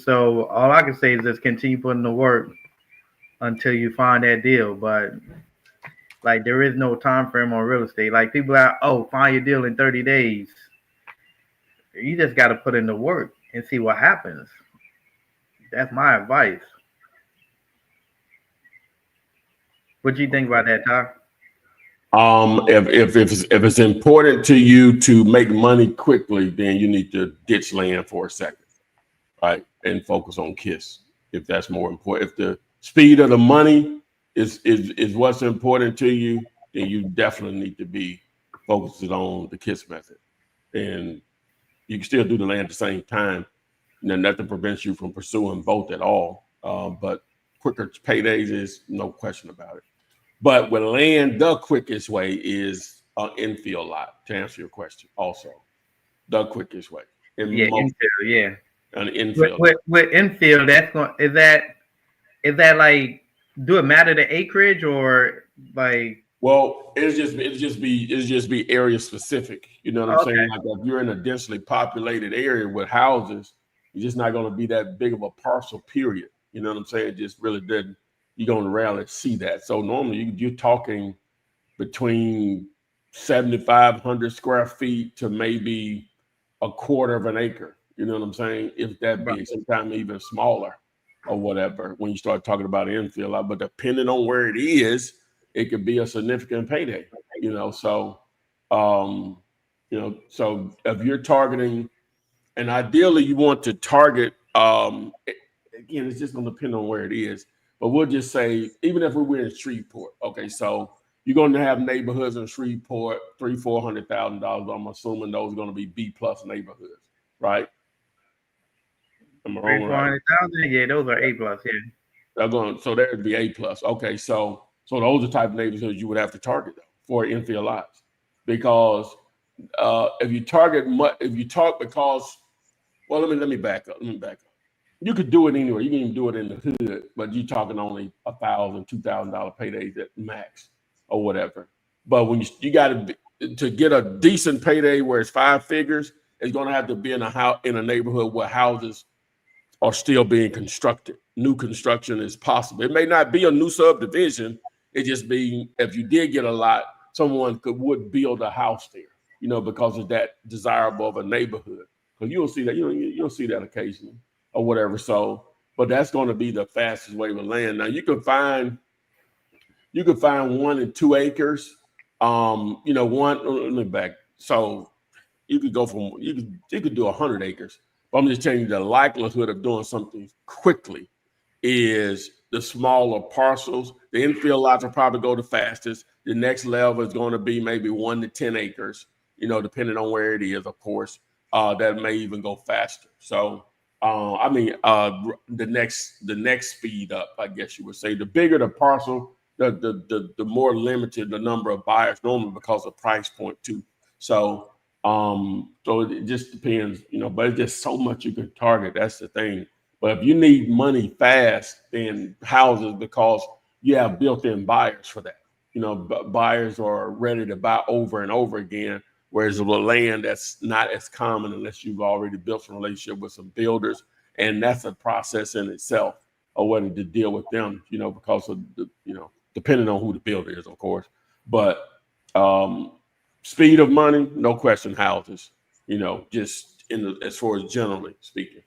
So all I can say is just continue putting the work until you find that deal. But like, there is no time frame on real estate. Like, people are, find your deal in 30 days. You just got to put in the work and see what happens. That's my advice. What do you think about that, Ty? If it's important to you to make money quickly, then you need to ditch land for a second, right, and focus on KISS. If that's more important, if the speed of the money is what's important to you, then you definitely need to be focused on the KISS method. And you can still do the land at the same time. Nothing prevents you from pursuing both at all. But quicker paydays is no question about it. But with land, the quickest way is an infill lot, to answer your question. Also, the quickest way. Infill, yeah. An infill. With infill, is that like, do it matter the acreage or like? Well, it'll just be area specific. You know what I'm saying? Like, if you're in a densely populated area with houses, you're just not going to be that big of a parcel. Period. You know what I'm saying? It just really didn't. You're going to rarely see that. So normally you're talking between 7,500 square feet to maybe a quarter of an acre. You know what I'm saying? If that big, sometimes even smaller or whatever, when you start talking about infill lot. But depending on where it is, it could be a significant payday, so so if you're targeting, and ideally you want to target, again, it's just going to depend on where it is, but we'll just say, even if we were in Shreveport, okay, so you're going to have neighborhoods in Shreveport, $300,000-$400,000. I'm assuming those are going to be B+ neighborhoods, right? Am I wrong? 300,000, yeah, those are A+, yeah. They're going, so there'd be A plus. Okay, so those are the type of neighborhoods you would have to target though, for infill lots, because if you target because, well, let me back up. You could do it anywhere. You can even do it in the hood, but you're talking only $1,000, $2,000 paydays at max or whatever. But when you got to get a decent payday where it's 5 figures, it's going to have to be in a neighborhood where houses are still being constructed. New construction is possible. It may not be a new subdivision. It just be, if you did get a lot, someone would build a house there, because it's that desirable of a neighborhood. Because you'll see that, you'll see that occasionally or whatever. So, but that's going to be the fastest way with land. Now you can find 1 and 2 acres. Let me back. So you could go from you could do 100 acres. But I'm just telling you the likelihood of doing something quickly is the smaller parcels. The infill lots will probably go the fastest. The next level is going to be maybe 1 to 10 acres, depending on where it is, of course. That may even go faster. So, the next speed up, I guess you would say. The bigger the parcel, the more limited the number of buyers, normally because of price point too. So it just depends, but it's just so much you can target. That's the thing. But if you need money fast, then houses, because you have built-in buyers for that. Buyers are ready to buy over and over again, whereas the land, that's not as common unless you've already built some relationship with some builders. And that's a process in itself of whether to deal with them, because of depending on who the builder is, of course. But speed of money, no question, houses, just as far as generally speaking,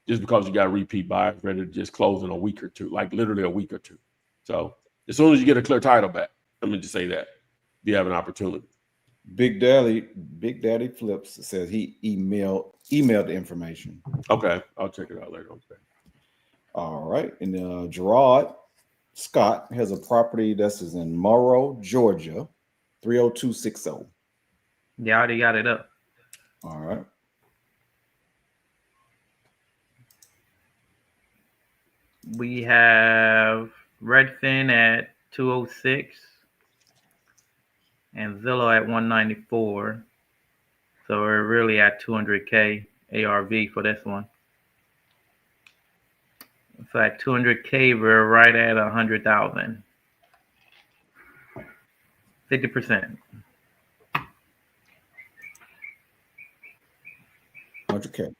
just because you got repeat buyers ready to just close in a week or two, like literally a week or two. So as soon as you get a clear title back, let me just say that you have an opportunity. Big Daddy Flips says he emailed the information. Okay, I'll check it out later on today. All right, and Gerard Scott has a property that's in Morrow, Georgia, 30260. Yeah, I already got it up. All right. We have Redfin at 206 and Zillow at 194. So we're really at 200K ARV for this one. So at 200K, we're right at 100,000. 50%. 100K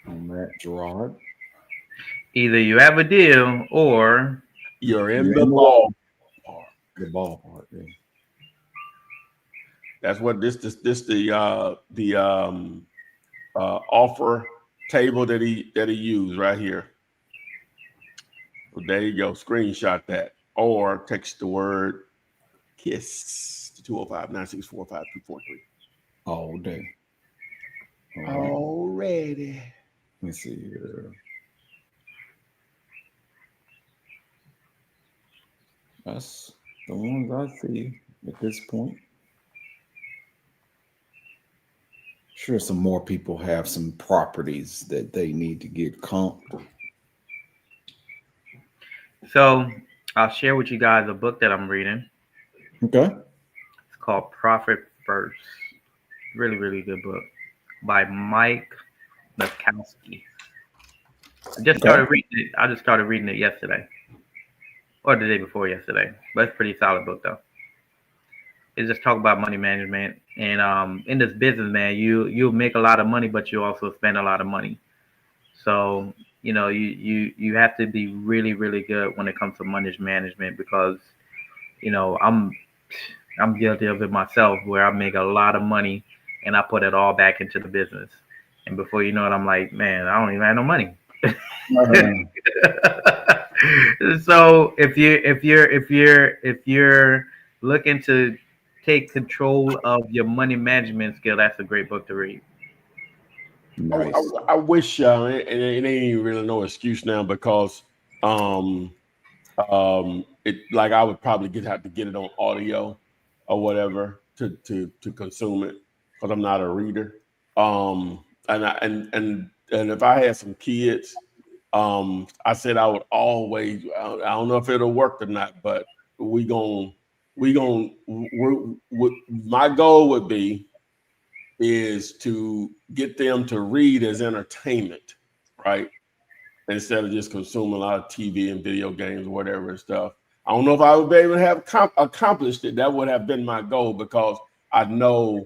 on that, Gerard. Either you have a deal or you're in the ballpark. The ballpark, yeah. That's what the offer table that he used right here. Well, there you go. Screenshot that or text the word KISS to 205-964-5243. All day. All right. Already. Let me see here. That's the ones I see at this point. Sure, some more people have some properties that they need to get comped. so I'll share with you guys a book that I'm reading. Okay. It's called Profit First. Really, really good book by Mike Mikowski. I just started reading it yesterday or the day before yesterday. But it's a pretty solid book though. It just talk about money management and in this business, man, you'll make a lot of money, but you also spend a lot of money. So you have to be really, really good when it comes to money management because I'm guilty of it myself where I make a lot of money and I put it all back into the business. And before you know it, I'm like, man, I don't even have no money. So if you're looking to take control of your money management skill, that's a great book to read. Nice. I wish it ain't even really no excuse now because it like I would probably have to get it on audio or whatever to consume it because I'm not a reader. And if I had some kids, I said I would always. I don't know if it'll work or not, but my goal would be is to get them to read as entertainment, right? Instead of just consuming a lot of TV and video games or whatever and stuff. I don't know if I would be able to have accomplished it. That would have been my goal because I know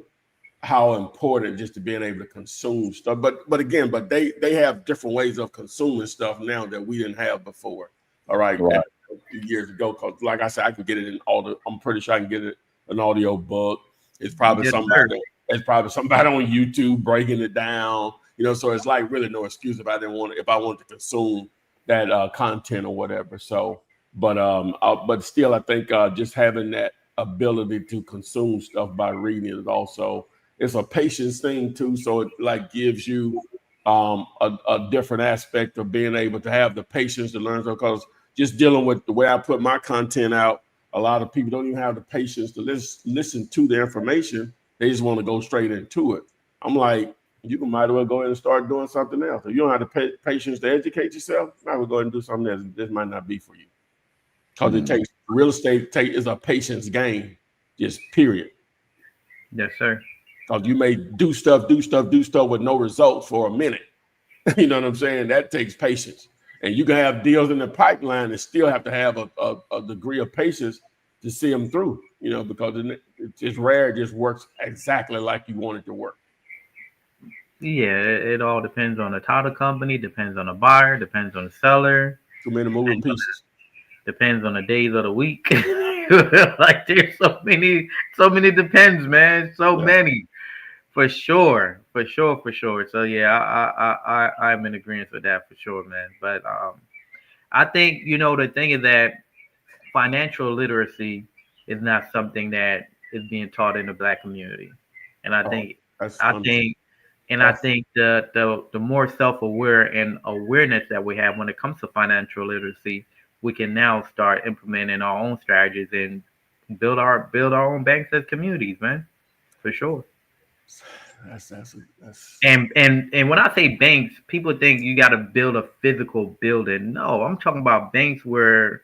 how important just to being able to consume stuff. But they have different ways of consuming stuff now that we didn't have before. All right. A few years ago, because like I said, I can get it in I'm pretty sure I can get it an audio book. It's probably somebody on YouTube breaking it down. So it's like really no excuse if I wanted to consume that content or whatever. So, but still, I think just having that ability to consume stuff by reading is also, it's a patience thing too. So it like gives you a different aspect of being able to have the patience to learn. Because just dealing with the way I put my content out, a lot of people don't even have the patience to listen to the information. They just want to go straight into it. I'm like, you might as well go ahead and start doing something else. If you don't have the patience to educate yourself, might as well go ahead and do something else. This might not be for you. Because it takes real estate is a patience game, just period. Yes, sir. Because you may do stuff with no results for a minute. You know what I'm saying? That takes patience. And you can have deals in the pipeline and still have to have a degree of patience to see them through, because it's rare. It just works exactly like you want it to work. Yeah, it all depends on the title company, depends on the buyer, depends on the seller. Too many moving pieces. Depends on the days of the week. Like there's so many depends, man. So many. For sure. So yeah, I'm in agreement with that for sure, man. But I think the thing is that financial literacy is not something that is being taught in the Black community, and I think the more self-aware and awareness that we have when it comes to financial literacy, we can now start implementing our own strategies and build our own banks as communities, man, for sure. And when I say banks, people think you got to build a physical building. No, I'm talking about banks where,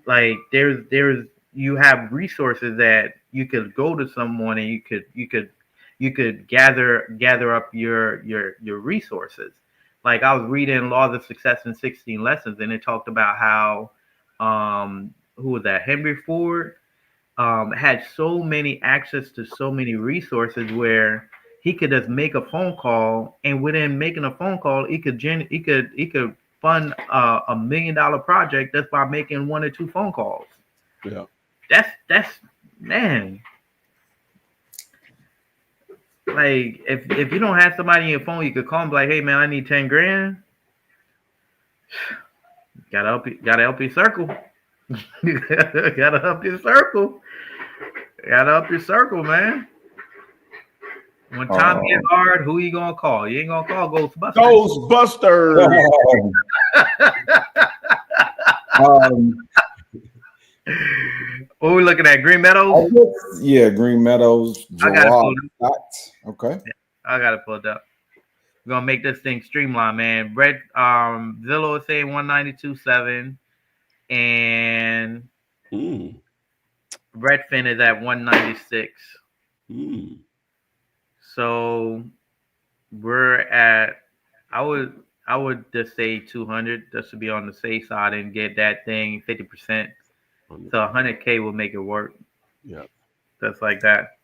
like, there's you have resources that you could go to someone and you could gather up your resources. Like I was reading Laws of Success in 16 Lessons, and it talked about how who was that? Henry Ford had so many access to so many resources where he could just make a phone call, and within making a phone call, he could fund a $1 million project just by making 1 or 2 phone calls. Yeah, that's man. Like if you don't have somebody in your phone, you could call them like, hey man, I need 10 grand. Gotta help your circle. Gotta help your circle, man. When time gets hard, who you gonna call? You ain't gonna call Ghostbusters. What we looking at? Green Meadows? Yeah, Green Meadows. Okay. I got it pulled up. We're gonna make this thing streamlined, man. Zillow is saying 192.7, and Redfin is at 196. So we're at, I would just say 200 just to be on the safe side and get that thing 50%. So 100K will make it work. Yeah, just like that.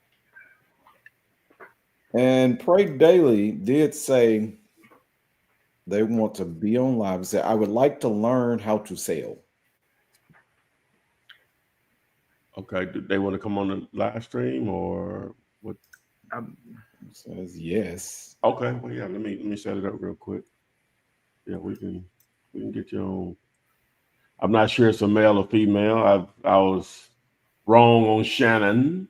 And Pray Daily did say they want to be on live. Say, I would like to learn how to sell. Okay, do they want to come on the live stream or what? Says yes. Okay, well yeah, let me set it up real quick. Yeah, we can get you on. I'm not sure it's a male or female. I was wrong on Shannon.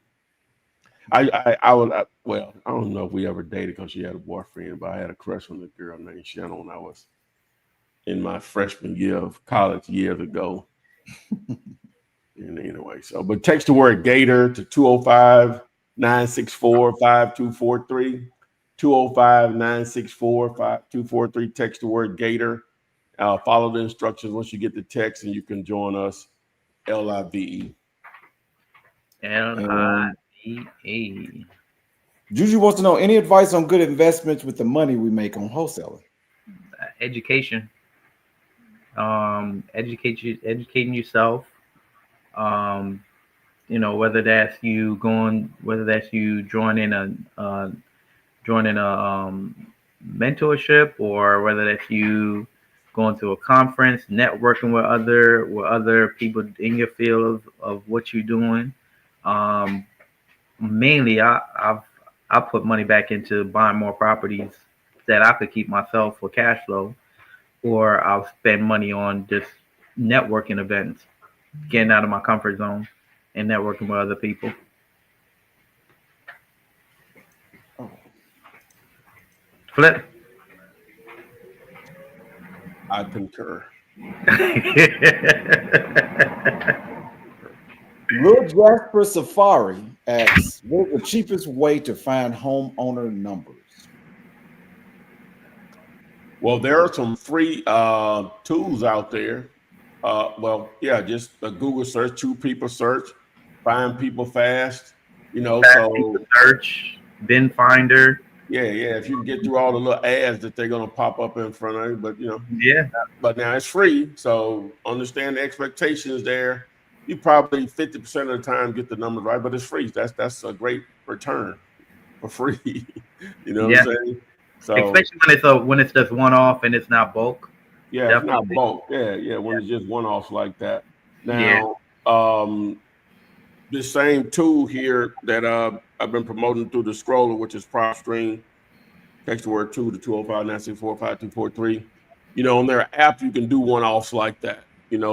I don't know if we ever dated because she had a boyfriend, but I had a crush on a girl named Shannon when I was in my freshman year of college years ago. And anyway, but text the word Gator to 205-964-5243. 205-964-5243. Text the word Gator Follow the instructions once you get the text, and you can join us. LIVE. LIVE. Juju wants to know any advice on good investments with the money we make on wholesaling. Education. Educating yourself. Whether that's you joining a mentorship, or whether that's you going to a conference, networking with other people in your field of what you're doing. Mainly, I put money back into buying more properties that I could keep myself for cash flow, or I'll spend money on just networking events, getting out of my comfort zone and networking with other people. Flip. I concur. Lil Jasper Safari asks, what is the cheapest way to find homeowner numbers? Well, there are some free tools out there. Just a Google search, 2 people search, find people fast. Search, bin finder. Yeah. If you can get through all the little ads that they're gonna pop up in front of you, but but now it's free, so understand the expectations there. You probably 50% of the time get the numbers right, but it's free. That's a great return for free. What I'm saying? So especially when it's just one off and it's not bulk. Yeah, definitely. It's not bulk. When it's just one offs like that. Now, the same tool here that I've been promoting through the scroller, which is PropStream. Text the word 2 to 205-964-5243. On their app, you can do one offs like that.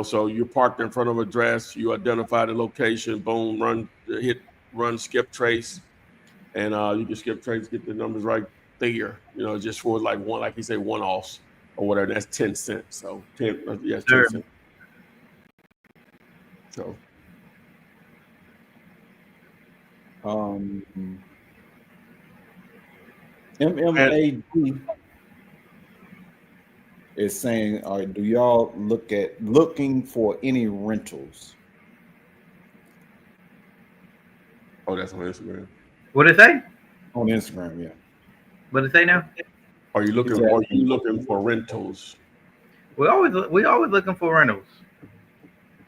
So you're parked in front of an address, you identify the location, boom, run skip trace, and you can skip trace, get the numbers right there. Just for like you say, one offs or whatever. That's 10 cents. So 10 cents. So MMAD is saying, do y'all looking for any rentals? Oh, that's on Instagram. What did it say? On Instagram, yeah. What did it say now? Are you looking for rentals? We always looking for rentals.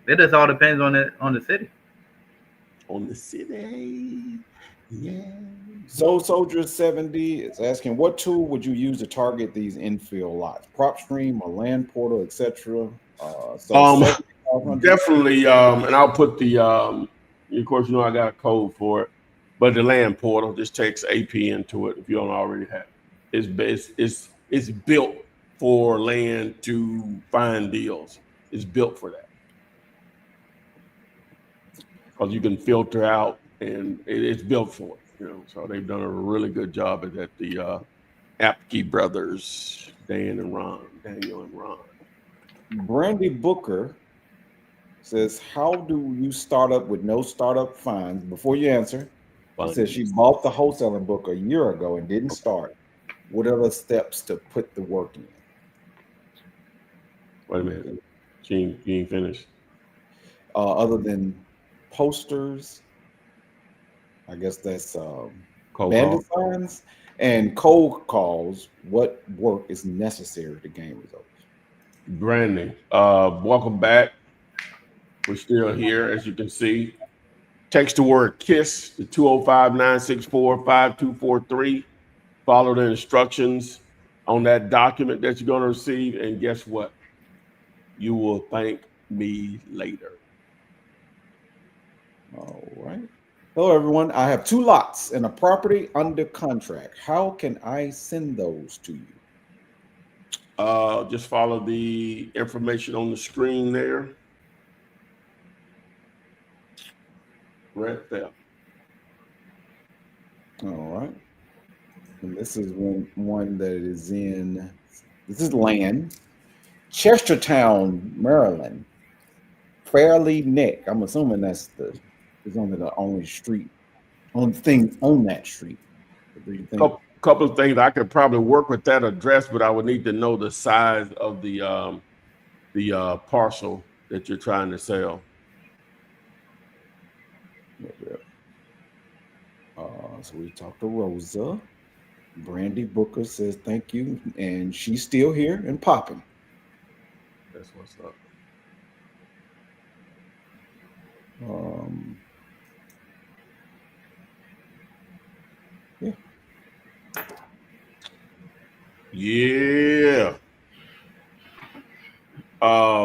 It just all depends on the city. On the city. Yeah. Soul Soldier 70 is asking, what tool would you use to target these infill lots? PropStream or Land Portal, etc. Definitely, and I'll put the of course, I got a code for it, but the Land Portal just takes AP into it if you don't already have it. It's built for land to find deals. It's built for that. Because you can filter out, and it's built for it. So they've done a really good job at that. The Apke brothers, Daniel and Ron. Brandy Booker says, how do you start up with no startup funds? Before you answer, she says she bought the wholesaling book a year ago and didn't start. What are the steps to put the work in? Wait a minute. She ain't finished. Other than posters, I guess that's bandit signs and cold calls. What work is necessary to gain results? Branding. Welcome back. We're still here, as you can see. Text the word KISS to 205-964-5243. Follow the instructions on that document that you're going to receive, and guess what? You will thank me later. All right. Hello, everyone. I have 2 lots and a property under contract. How can I send those to you? Just follow the information on the screen there. Right there. All right. And this is one that is in, this is land, Chestertown, Maryland. Fairleigh Neck. I'm assuming that's is only the only thing on that street. Couple of things. I could probably work with that address, but I would need to know the size of the the parcel that you're trying to sell. So we talked to Rosa. Brandy Booker says thank you, and she's still here and popping. That's what's up. Yeah. Yeah. What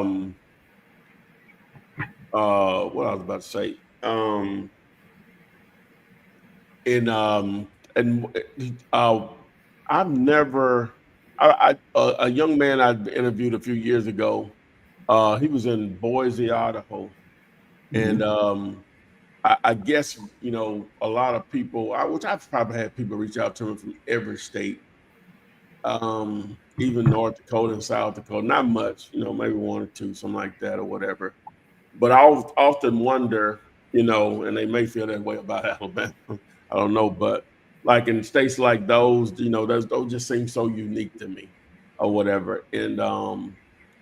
I was about to say. I've never a young man I interviewed a few years ago. He was in Boise, Idaho, and I guess a lot of people, which I've probably had people reach out to him from every state, even North Dakota and South Dakota. Not much, maybe one or two, something like that, or whatever. But I often wonder, and they may feel that way about Alabama. I don't know, but like in states like those, those just seem so unique to me, or whatever. And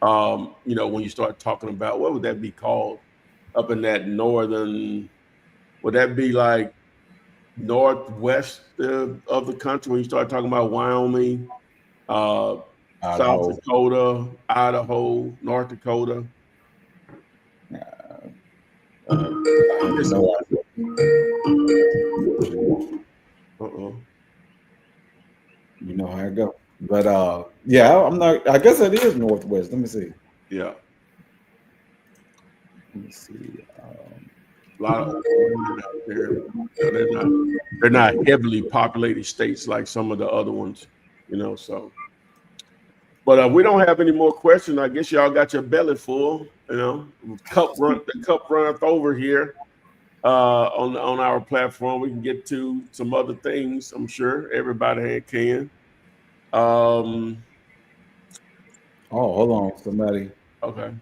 when you start talking about what would that be called up in that northern, would that be like northwest of the country when you start talking about Wyoming, South Dakota, Idaho, North Dakota? No. You know how it go. But yeah, I'm not. I guess it is Northwest. Let me see. Yeah. Let me see. A lot of women out there. They're not heavily populated states like some of the other ones, so. But we don't have any more questions. I guess y'all got your belly full, The cup runneth over here on our platform. We can get to some other things. I'm sure everybody can. Oh, hold on, somebody. Okay.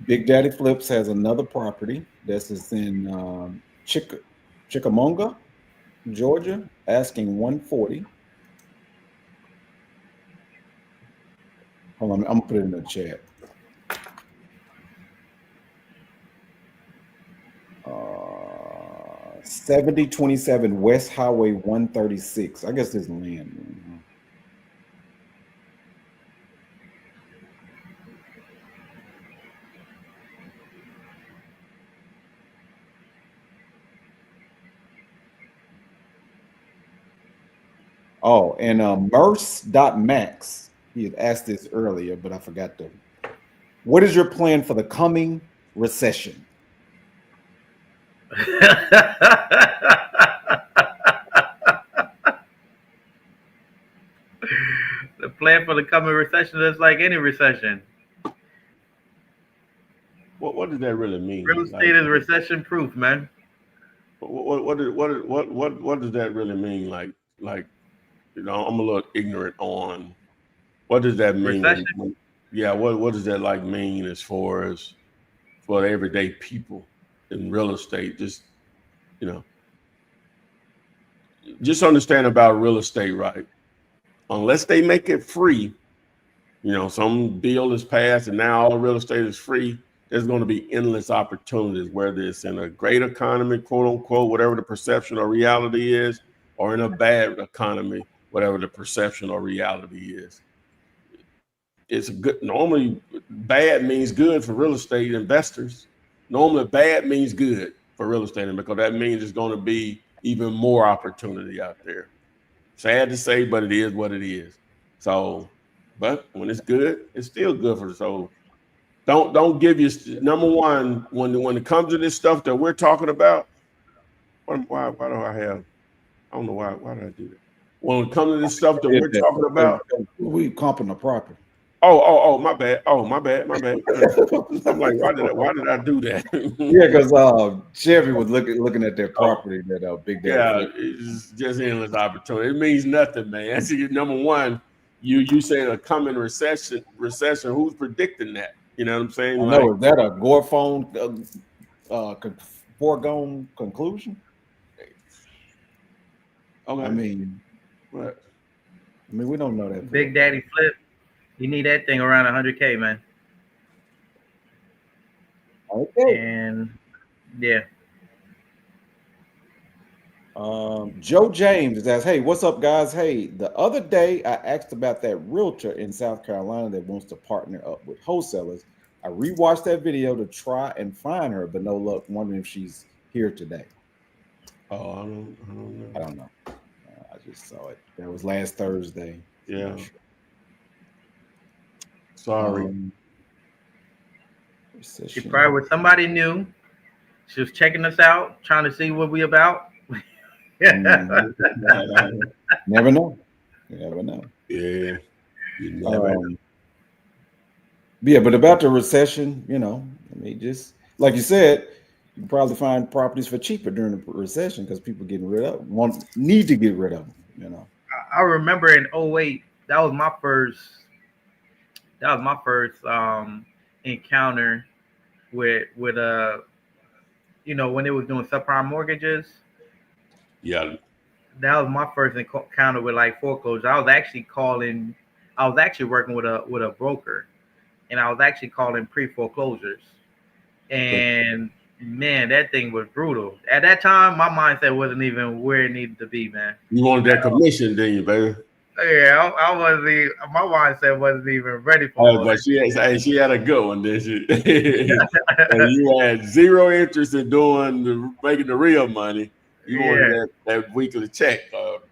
Big Daddy Flips has another property. This is in Chickamauga, Georgia, asking 140. Hold on, I'm gonna put it in the chat. 7027 West Highway 136. I guess there's land. Oh, and Merce.max, he had asked this earlier, but I forgot to. What is your plan for the coming recession? The plan for the coming recession is like any recession. What does that really mean? Real estate is recession proof, man. What does that really mean? Like I'm a little ignorant on what does that mean. What does that like mean as far as for the everyday people in real estate? Just understand about real estate, right? Unless they make it free, some bill is passed and now all real estate is free. There's going to be endless opportunities, whether it's in a great economy, quote unquote, whatever the perception or reality is, or in a bad economy, whatever the perception or reality is. It's normally bad means good for real estate investors. Normally bad means good for real estate, because that means there's going to be even more opportunity out there. Sad to say, but it is what it is. So, but when it's good, it's still good for the soul. Don't give you number one when it comes to this stuff that we're talking about. Why do I don't know why did I do that? When it comes to this stuff that we're talking about, we comping the property. Oh, my bad. My bad. I'm like, why did I do that? Yeah, because Chevy was looking at their property that Big Daddy. Yeah, it's just endless opportunity. It means nothing, man. That's number one. You saying a coming recession? Who's predicting that? You know what I'm saying? No, is that a foregone conclusion? Okay. I mean, what? We don't know that. Big Daddy Flip, you need that thing around 100K, man. Okay. And yeah. Joe James asks, hey, what's up, guys? Hey, the other day I asked about that realtor in South Carolina that wants to partner up with wholesalers. I rewatched that video to try and find her, but no luck. Wondering if she's here today. Oh, I don't know. I don't know. I just saw it. That was last Thursday. Yeah. Sure. Sorry. She probably with somebody new. She was checking us out, trying to see what we about. Never know. You never know. Yeah. You never know. Yeah, but about the recession, I mean, just like you said, you can probably find properties for cheaper during the recession because people need to get rid of them. I remember in 08, that was my first encounter with when they was doing subprime mortgages. Yeah. That was my first encounter with like foreclosure. I was actually working with a broker, and I was actually calling pre-foreclosures. And man, that thing was brutal. At that time, my mindset wasn't even where it needed to be, man. You wanted that commission, didn't you, baby? Yeah, I wasn't. My mindset wasn't even ready for it. But she had a good one, didn't she? And you had zero interest in making the real money. You wanted that weekly check,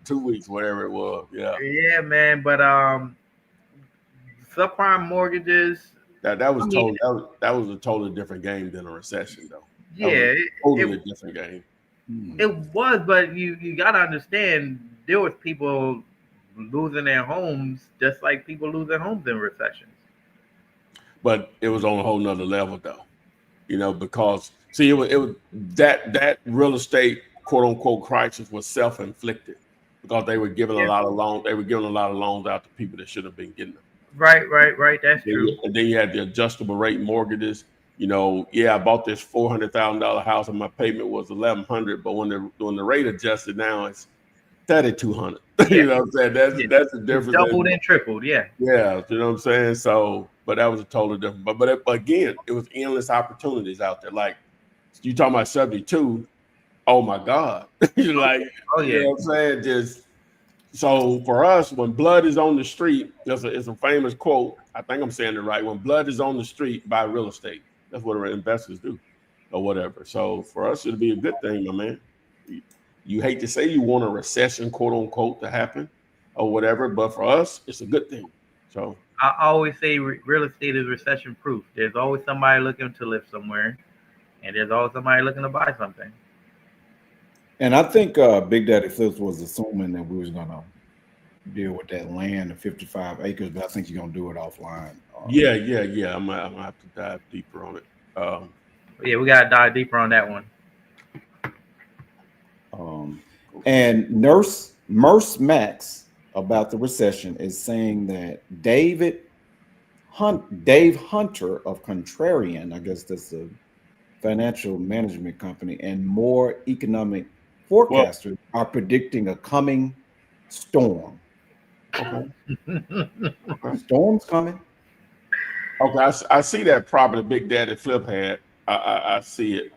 2 weeks, whatever it was. Yeah. Yeah, man. But subprime mortgages. That was a totally different game than a recession, though. Yeah, totally different game. It was, but you gotta understand there was people losing their homes just like people lose their homes in recessions. But it was on a whole nother level, though. Because see, it was that real estate quote unquote crisis was self-inflicted because they were giving a lot of loans. They were giving a lot of loans out to people that should have been getting them. Right. That's true. And then you had the adjustable rate mortgages. I bought this $400,000 house and my payment was $1,100, but when the rate adjusted, now it's $3,200. You know what I'm saying? That's the difference. It's doubled and tripled. Yeah. Yeah, you know what I'm saying. So, but that was a totally different. But again, it was endless opportunities out there. Like you talking about subject to, oh my God, you're like, oh yeah, you know what I'm saying? Just so for us, when blood is on the street, it's a famous quote. I think I'm saying it right. When blood is on the street, buy real estate. That's what investors do, or whatever. So for us, it'll be a good thing, my man. You hate to say you want a recession, quote unquote, to happen, or whatever, but for us, it's a good thing. So I always say real estate is recession proof. There's always somebody looking to live somewhere, and there's always somebody looking to buy something. And I think Big Daddy Flips was assuming that we was gonna deal with that land of 55 acres, but I think you're gonna do it offline. Yeah. I'm gonna have to dive deeper on it. Yeah, we gotta dive deeper on that one. And Nurse Max about the recession is saying that Dave Hunter of Contrarian, I guess that's a financial management company, and more economic forecasters are predicting a coming storm. Okay. Storm's coming. Okay, I see that property Big Daddy Flip had. I see it.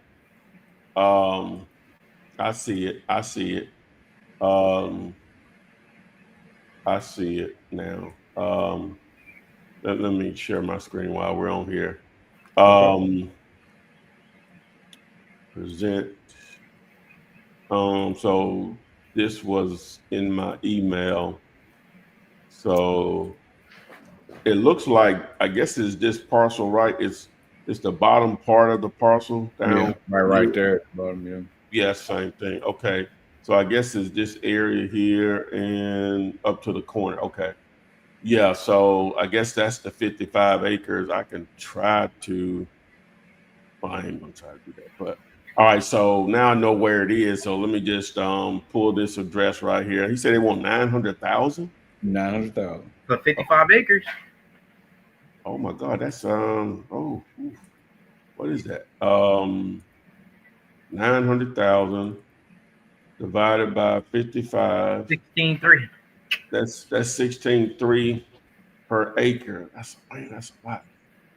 I see it. I see it now. Let me share my screen while we're on here. Present. So this was in my email. So it looks like, I guess it's this parcel, right? It's the bottom part of the parcel down. Yeah, right there at the bottom, yeah. Yeah, same thing. Okay. So I guess it's this area here and up to the corner. Okay. Yeah, so I guess that's the 55 acres. I can try to, well, I ain't gonna try to do that, but all right, so now I know where it is. So let me just pull this address right here. He said they want 900,000. 900,000 for 55 acres. Oh my God, that's what is that? 900,000 divided by 55. 16.3. That's 16.3 per acre. That's a lot.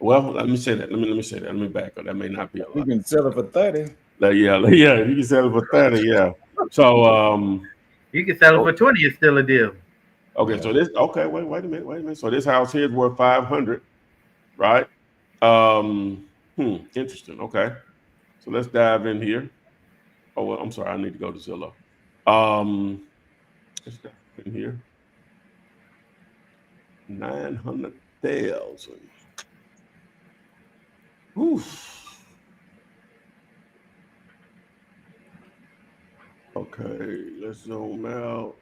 Well, let me say that. Let me say that. Let me back up. That may not be a lot. You can sell it for 30. Yeah, you can sell it for 30. Yeah. So you can sell it for 20. It's still a deal. okay, so this wait a minute. So this house here is worth 500, right? Interesting. Okay. So let's dive in here. Oh well, I'm sorry, I need to go to Zillow. Let's dive in here. 900,000. Oof. Okay, let's zoom out.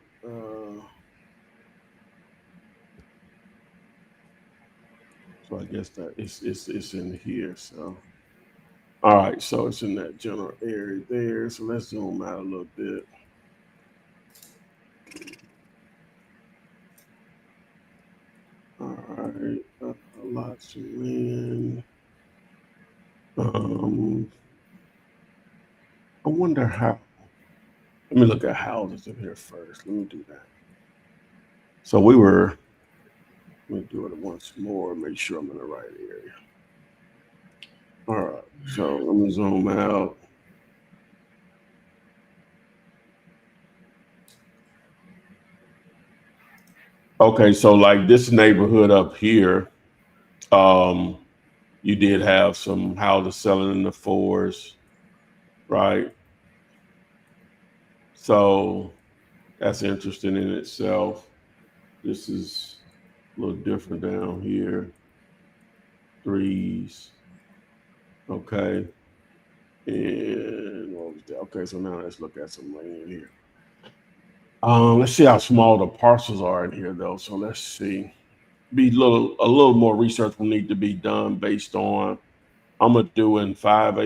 So I guess that it's in here. So all right, so it's in that general area there. So let's zoom out a little bit. All right, lots of land. I wonder how. Let me look at houses in here first. Let me do that. So let me do it once more, make sure I'm in the right area. All right, so let me zoom out. Okay, so like this neighborhood up here, you did have some houses selling in the fours, right? So that's interesting in itself. This is a little different down here. Threes. Okay. And what was that? Okay, so now let's look at some land here. Let's see how small the parcels are in here though. So let's see. A little more research will need to be done based on I'm gonna do in 5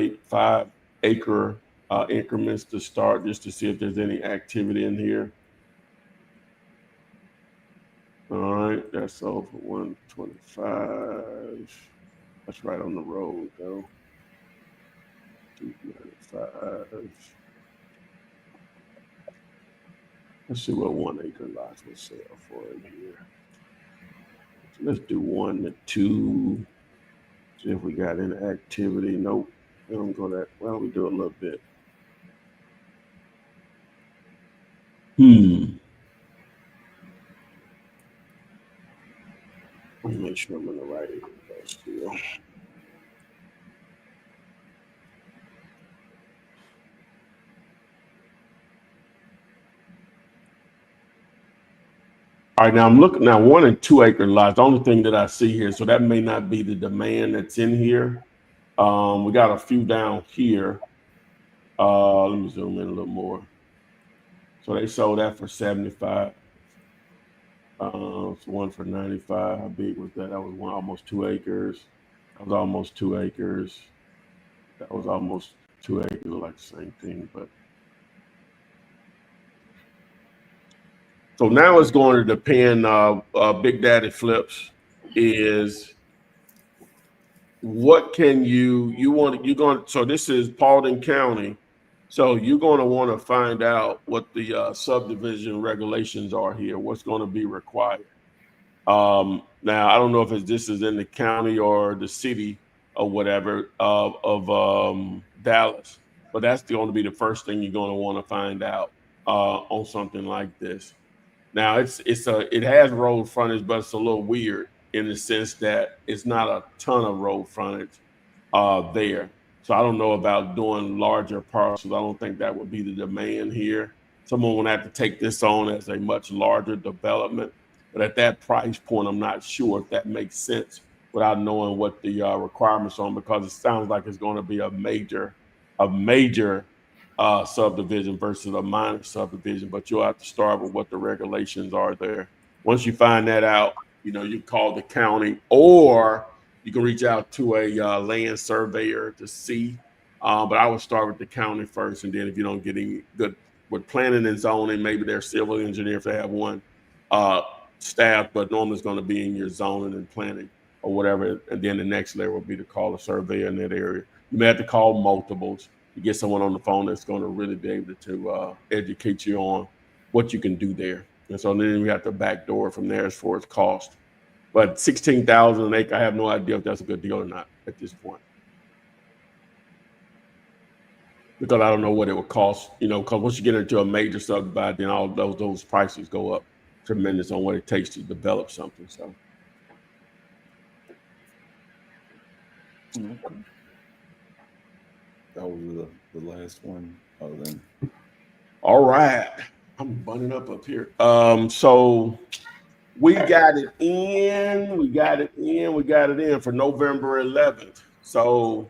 acre increments to start just to see if there's any activity in here. All right, that's over 125. That's right on the road though. 295. Let's see what 1 acre lots will sell for in here. So let's do 1 to 2. See if we got any activity. Nope. We don't go that well. We do a little bit. Let me make sure I'm in the right area still. All right, now I'm looking now 1 and 2 acre lots. The only thing that I see here, so that may not be the demand that's in here. We got a few down here. Let me zoom in a little more. So they sold that for 75. So one for 95. How big was that? That was almost 2 acres. That was almost 2 acres. That was almost 2 acres, like the same thing, but. So now it's going to depend. Big Daddy Flips is what can you're going. So this is Paulding County. So you're going to want to find out what the subdivision regulations are here. What's going to be required. Now I don't know if this is in the county or the city or whatever of Dallas, but that's going to be the first thing you're going to want to find out on something like this. Now it has road frontage, but it's a little weird in the sense that it's not a ton of road frontage there. So I don't know about doing larger parcels. I don't think that would be the demand here. Someone would have to take this on as a much larger development. But at that price point, I'm not sure if that makes sense without knowing what the requirements are, because it sounds like it's going to be a major subdivision versus a minor subdivision. But you'll have to start with what the regulations are there. Once you find that out, you call the county, or you can reach out to a land surveyor to see. But I would start with the county first, and then if you don't get any good with planning and zoning, maybe their civil engineer if they have one staff, but normally it's going to be in your zoning and planning or whatever. And then the next layer will be to call a surveyor in that area. You may have to call multiples to get someone on the phone that's going to really be able to educate you on what you can do there. And so then we have to backdoor from there as far as cost. But 16,000 an acre, I have no idea if that's a good deal or not at this point. Because I don't know what it would cost, because once you get into a major subdivision, then all those prices go up tremendous on what it takes to develop something. So. Okay. That was the last one. Other than. All right, I'm bunning up here. So we got it in for November 11th. So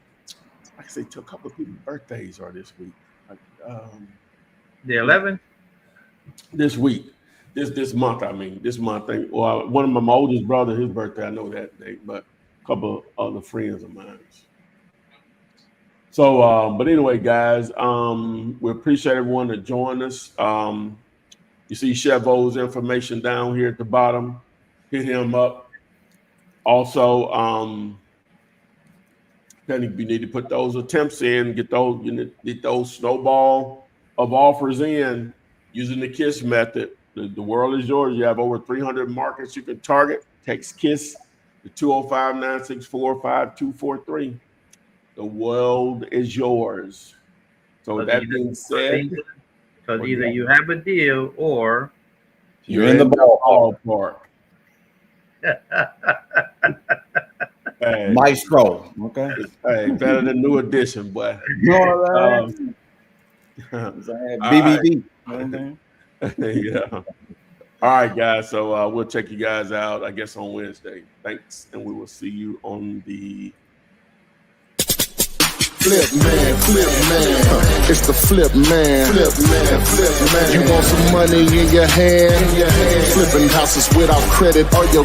like I say, a couple of people's birthdays are this week. The 11th? This week. This month, well, one of my oldest brother, his birthday, I know that date, but a couple of other friends of mine. So, but anyway, guys, we appreciate everyone that joined us. You see Chevo's information down here at the bottom. Hit him up. Also, then you need to put those attempts in, get those snowball of offers in using the KISS method. The world is yours. You have over 300 markets you can target. Text KISS to 205-964-5243. The world is yours. So that being said, because either you have a deal or you're in the ballpark. Hey, Maestro. Okay. Hey, better than New Edition, boy. BBD. Yeah. All right, guys. So we'll check you guys out, I guess, on Wednesday. Thanks, and we will see you on the Flip man, it's the flip man. You want some money in your hand? Flipping houses without credit or your